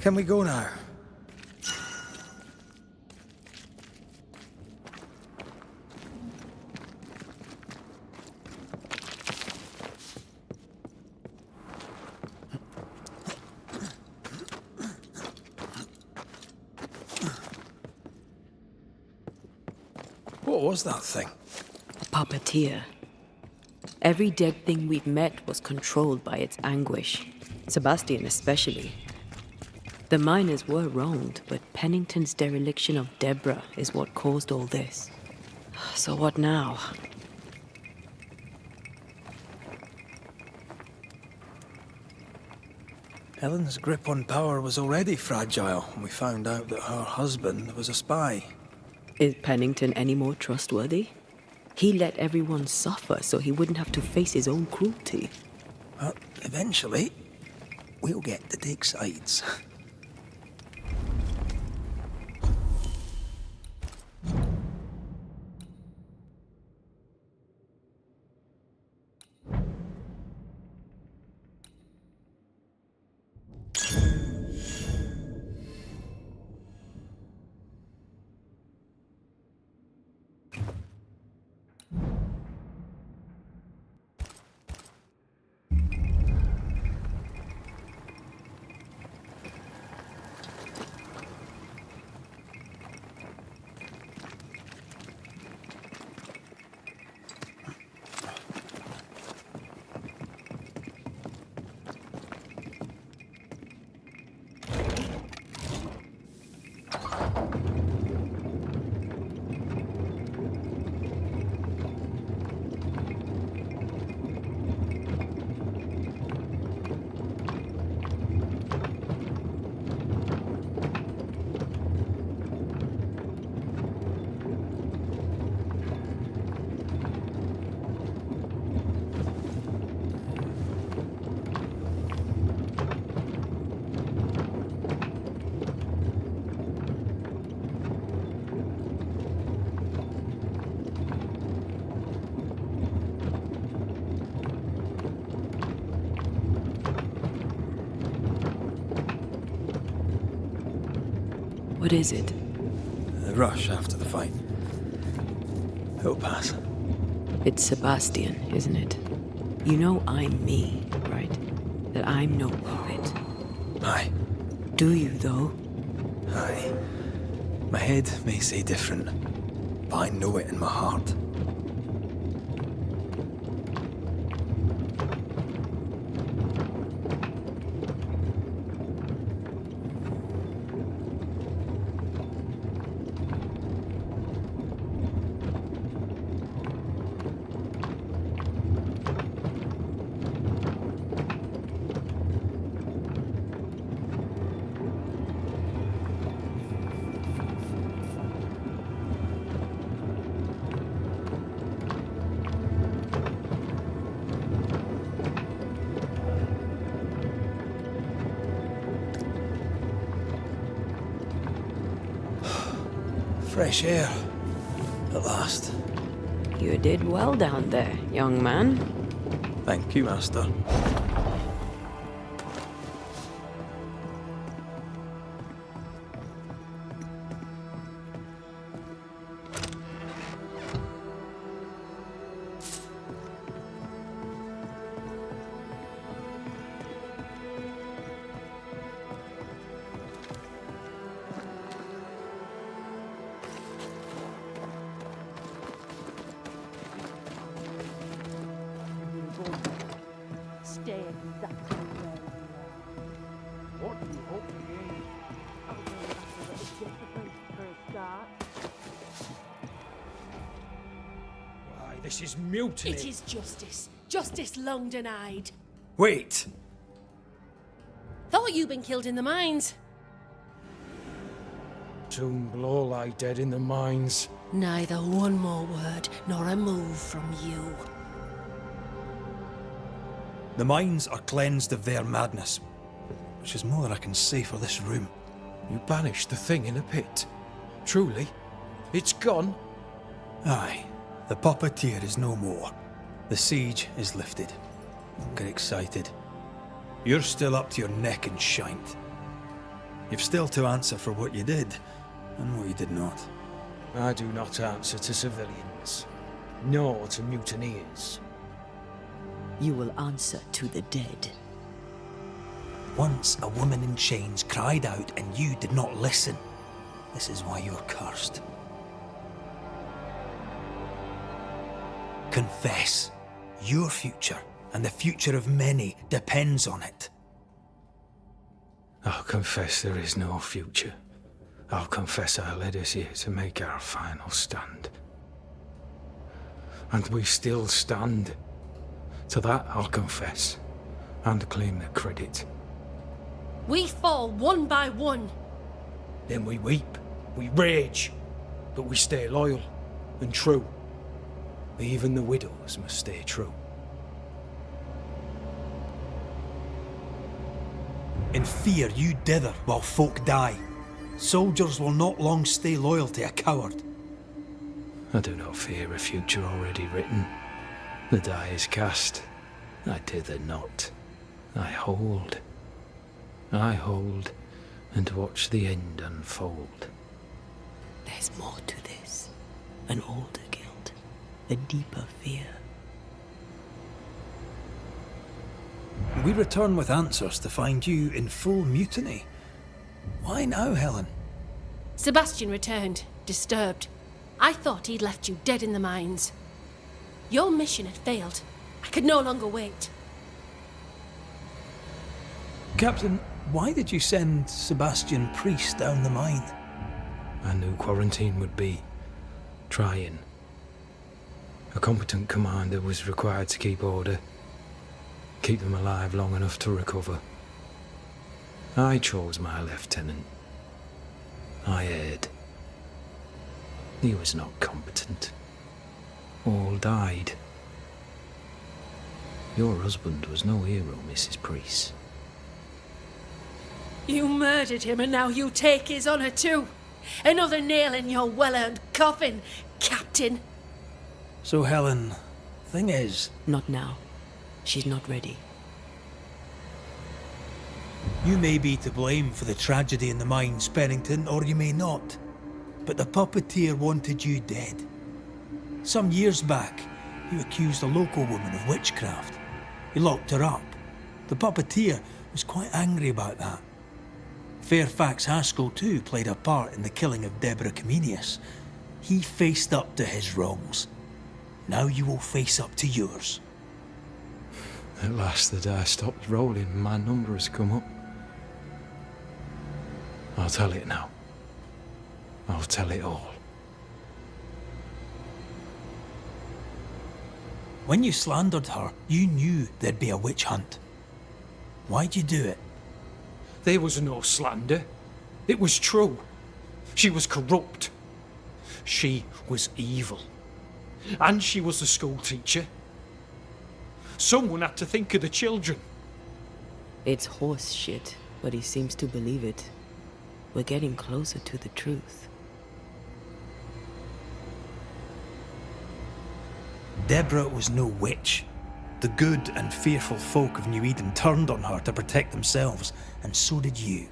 Can we go now? What was that thing? A puppeteer. Every dead thing we've met was controlled by its anguish. Sebastian especially. The miners were wronged, but Pennington's dereliction of Deborah is what caused all this. So what now? Helen's grip on power was already fragile when we found out that her husband was a spy. Is Pennington any more trustworthy? He let everyone suffer so he wouldn't have to face his own cruelty. Well, eventually, we'll get to take sides. What is it? The rush after the fight. It'll pass. It's Sebastian, isn't it? You know I'm me, right? That I'm no puppet. Aye. Do you, though? Aye. My head may say different, but I know it in my heart. Fresh air. At last. You did well down there, young man. Thank you, Master. Stay exactly where you are. What do you hope to gain? I was only after the discipline for a start. Why, this is mutiny. It is justice. Justice long denied. Wait! Thought you'd been killed in the mines. Soon will all lie dead in the mines. Neither one more word nor a move from you. The mines are cleansed of their madness, which is more than I can say for this room. You banished the thing in a pit. Truly? It's gone? Aye. The puppeteer is no more. The siege is lifted. Don't get excited. You're still up to your neck in shite. You've still to answer for what you did, and what you did not. I do not answer to civilians, nor to mutineers. You will answer to the dead. Once a woman in chains cried out and you did not listen. This is why you're cursed. Confess. Your future, and the future of many, depends on it. I'll confess there is no future. I'll confess I led us here to make our final stand. And we still stand. To that I'll confess, and claim the credit. We fall one by one. Then we weep, we rage, but we stay loyal and true. Even the widows must stay true. In fear you dither while folk die. Soldiers will not long stay loyal to a coward. I do not fear a future already written. The die is cast. I dither not. I hold. I hold and watch the end unfold. There's more to this. An older guilt. A deeper fear. We return with answers to find you in full mutiny. Why now, Helen? Sebastian returned, disturbed. I thought he'd left you dead in the mines. Your mission had failed. I could no longer wait. Captain, why did you send Sebastian Priest down the mine? I knew quarantine would be trying. A competent commander was required to keep order. Keep them alive long enough to recover. I chose my lieutenant. I erred. He was not competent. All died. Your husband was no hero, Mrs. Priest. You murdered him and now you take his honor too. Another nail in your well-earned coffin, Captain. So, Helen, thing is... Not now. She's not ready. You may be to blame for the tragedy in the mines, Pennington, or you may not. But the puppeteer wanted you dead. Some years back, you accused a local woman of witchcraft. You locked her up. The puppeteer was quite angry about that. Fairfax Haskell too played a part in the killing of Deborah Comenius. He faced up to his wrongs. Now you will face up to yours. At last the die stopped rolling and my number has come up. I'll tell it now. I'll tell it all. When you slandered her, you knew there'd be a witch hunt. Why'd you do it? There was no slander. It was true. She was corrupt. She was evil. And she was a school teacher. Someone had to think of the children. It's horse shit, but he seems to believe it. We're getting closer to the truth. Deborah was no witch. The good and fearful folk of New Eden turned on her to protect themselves, and so did you.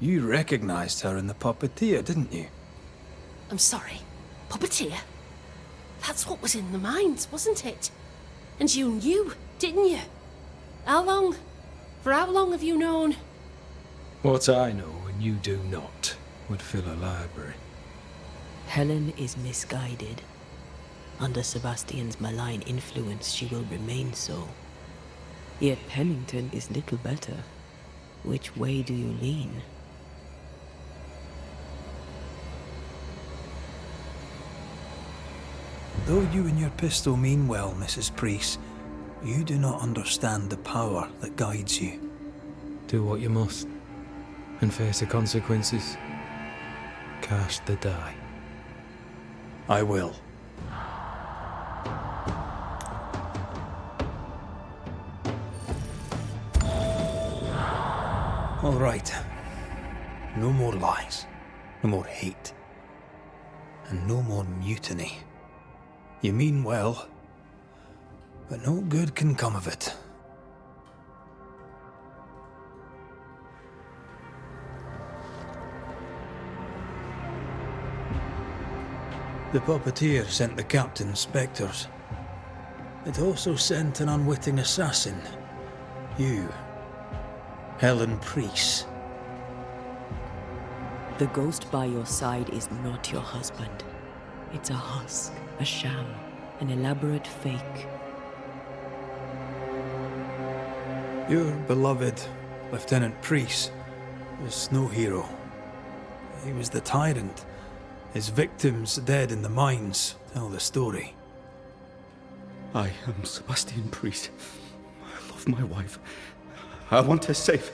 You recognized her in the puppeteer, didn't you? I'm sorry. Puppeteer? That's what was in the mines, wasn't it? And you knew, didn't you? How long? For how long have you known? What I know and you do not would fill a library. Helen is misguided. Under Sebastian's malign influence, she will remain so. Yet Pennington is little better. Which way do you lean? Though you and your pistol mean well, Mrs. Priest, you do not understand the power that guides you. Do what you must, and face the consequences. Cast the die. I will. All right. No more lies, no more hate, and no more mutiny. You mean well, but no good can come of it. The puppeteer sent the captain's spectres. It also sent an unwitting assassin. You, Helen Priest. The ghost by your side is not your husband. It's a husk, a sham, an elaborate fake. Your beloved Lieutenant Priest was no hero. He was the tyrant. His victims dead in the mines tell the story. I am Sebastian Priest. I love my wife. I want her safe.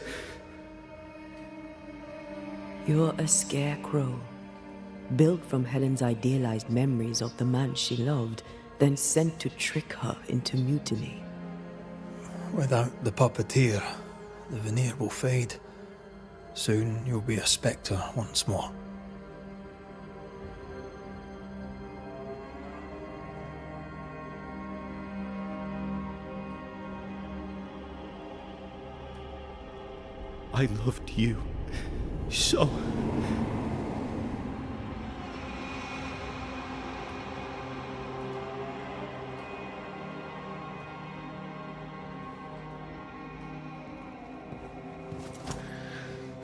You're a scarecrow, built from Helen's idealized memories of the man she loved, then sent to trick her into mutiny. Without the puppeteer, the veneer will fade. Soon you'll be a spectre once more. I loved you so.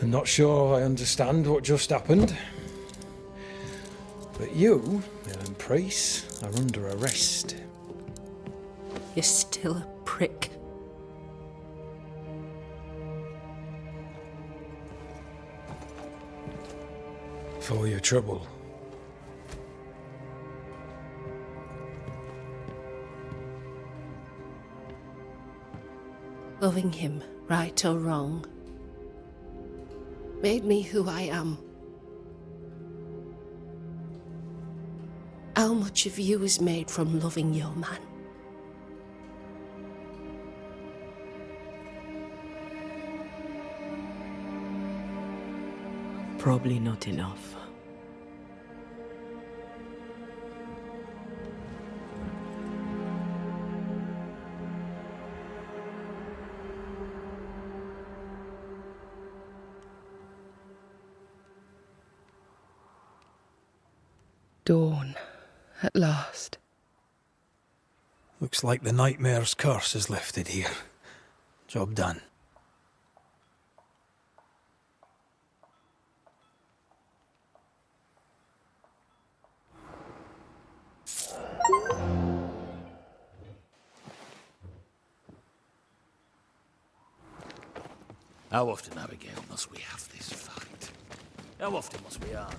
I'm not sure I understand what just happened. But you, Ellen Priest, are under arrest. You're still a prick. For your trouble. Loving him, right or wrong, made me who I am. How much of you is made from loving your man? Probably not enough. Dawn, at last. Looks like the nightmare's curse is lifted here. Job done. How often, Abigail, must we have this fight? How often must we argue?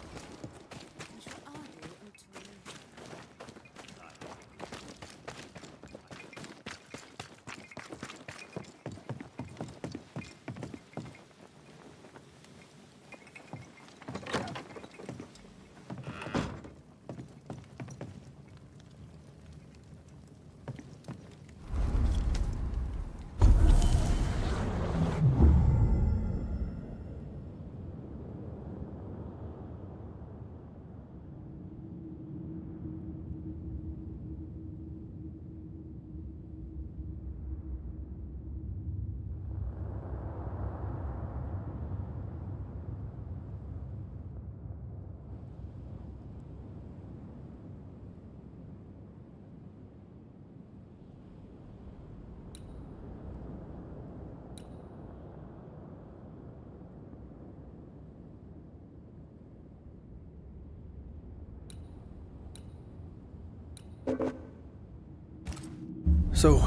So,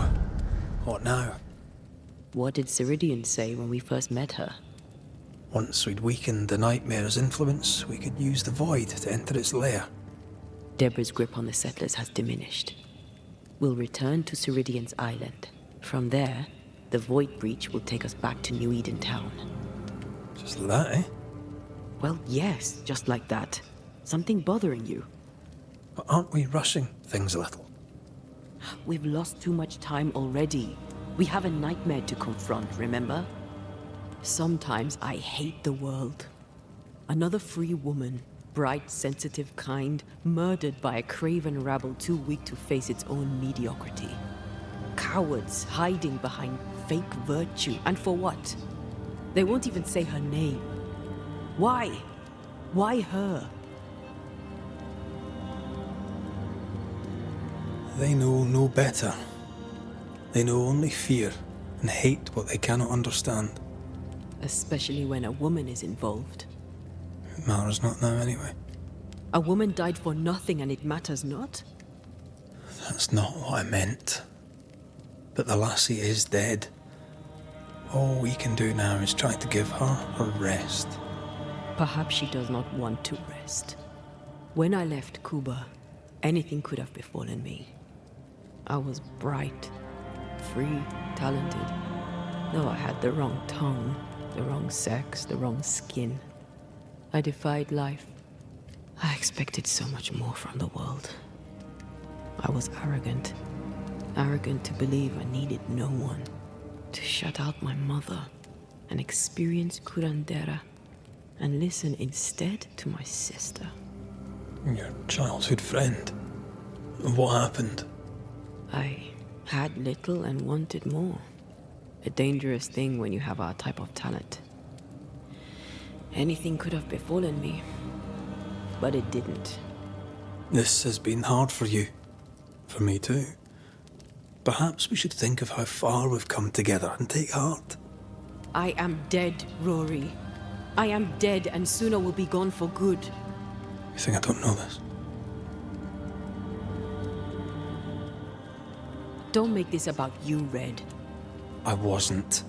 what now? What did Ceridian say when we first met her? Once we'd weakened the nightmare's influence, we could use the void to enter its lair. Deborah's grip on the settlers has diminished. We'll return to Ceridian's island. From there, the void breach will take us back to New Eden town. Just like that, eh? Well, yes, just like that. Something bothering you? But aren't we rushing things a little? We've lost too much time already. We have a nightmare to confront, remember? Sometimes I hate the world. Another free woman, bright, sensitive, kind, murdered by a craven rabble too weak to face its own mediocrity. Cowards hiding behind fake virtue. And for what? They won't even say her name. Why? Why her? They know no better. They know only fear and hate what they cannot understand. Especially when a woman is involved. It matters not now anyway. A woman died for nothing and it matters not? That's not what I meant. But the lassie is dead. All we can do now is try to give her a rest. Perhaps she does not want to rest. When I left Cuba, anything could have befallen me. I was bright, free, talented. Though I had the wrong tongue, the wrong sex, the wrong skin. I defied life. I expected so much more from the world. I was arrogant. Arrogant to believe I needed no one. To shut out my mother and experience curandera and listen instead to my sister. Your childhood friend. What happened? I had little and wanted more. A dangerous thing when you have our type of talent. Anything could have befallen me, but it didn't. This has been hard for you. For me too. Perhaps we should think of how far we've come together and take heart. I am dead, Rory. I am dead, and soon I will be gone for good. You think I don't know this? Don't make this about you, Red. I wasn't.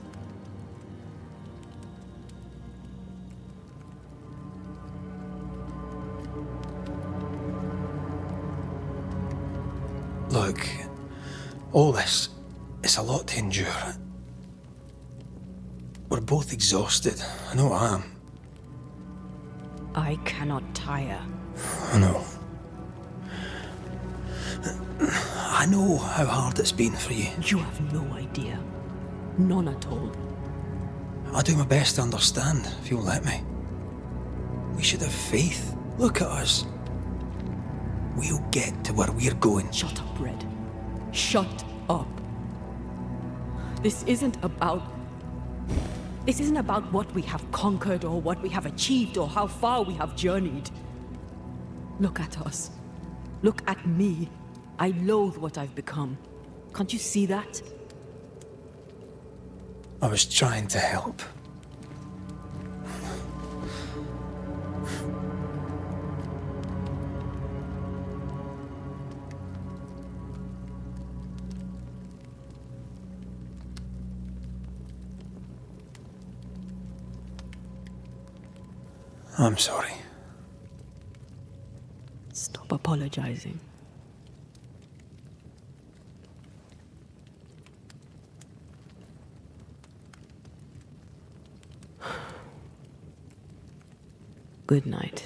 Look, all this, it's a lot to endure. We're both exhausted. I know I am. I cannot tire. I know. I know how hard it's been for you. You have no idea. None at all. I'll do my best to understand, if you'll let me. We should have faith. Look at us. We'll get to where we're going. Shut up, Red. Shut up. This isn't about what we have conquered or what we have achieved or how far we have journeyed. Look at us. Look at me. I loathe what I've become. Can't you see that? I was trying to help. I'm sorry. Stop apologizing. Good night.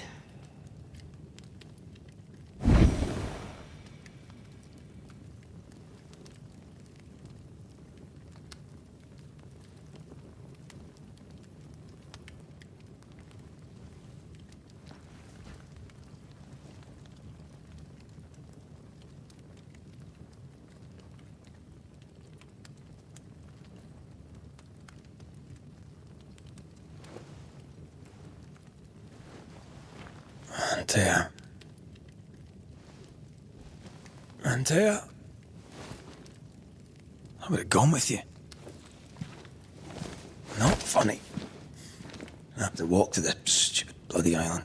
Antea. Antea? I would have gone with you. Not funny. I have to walk to the stupid bloody island.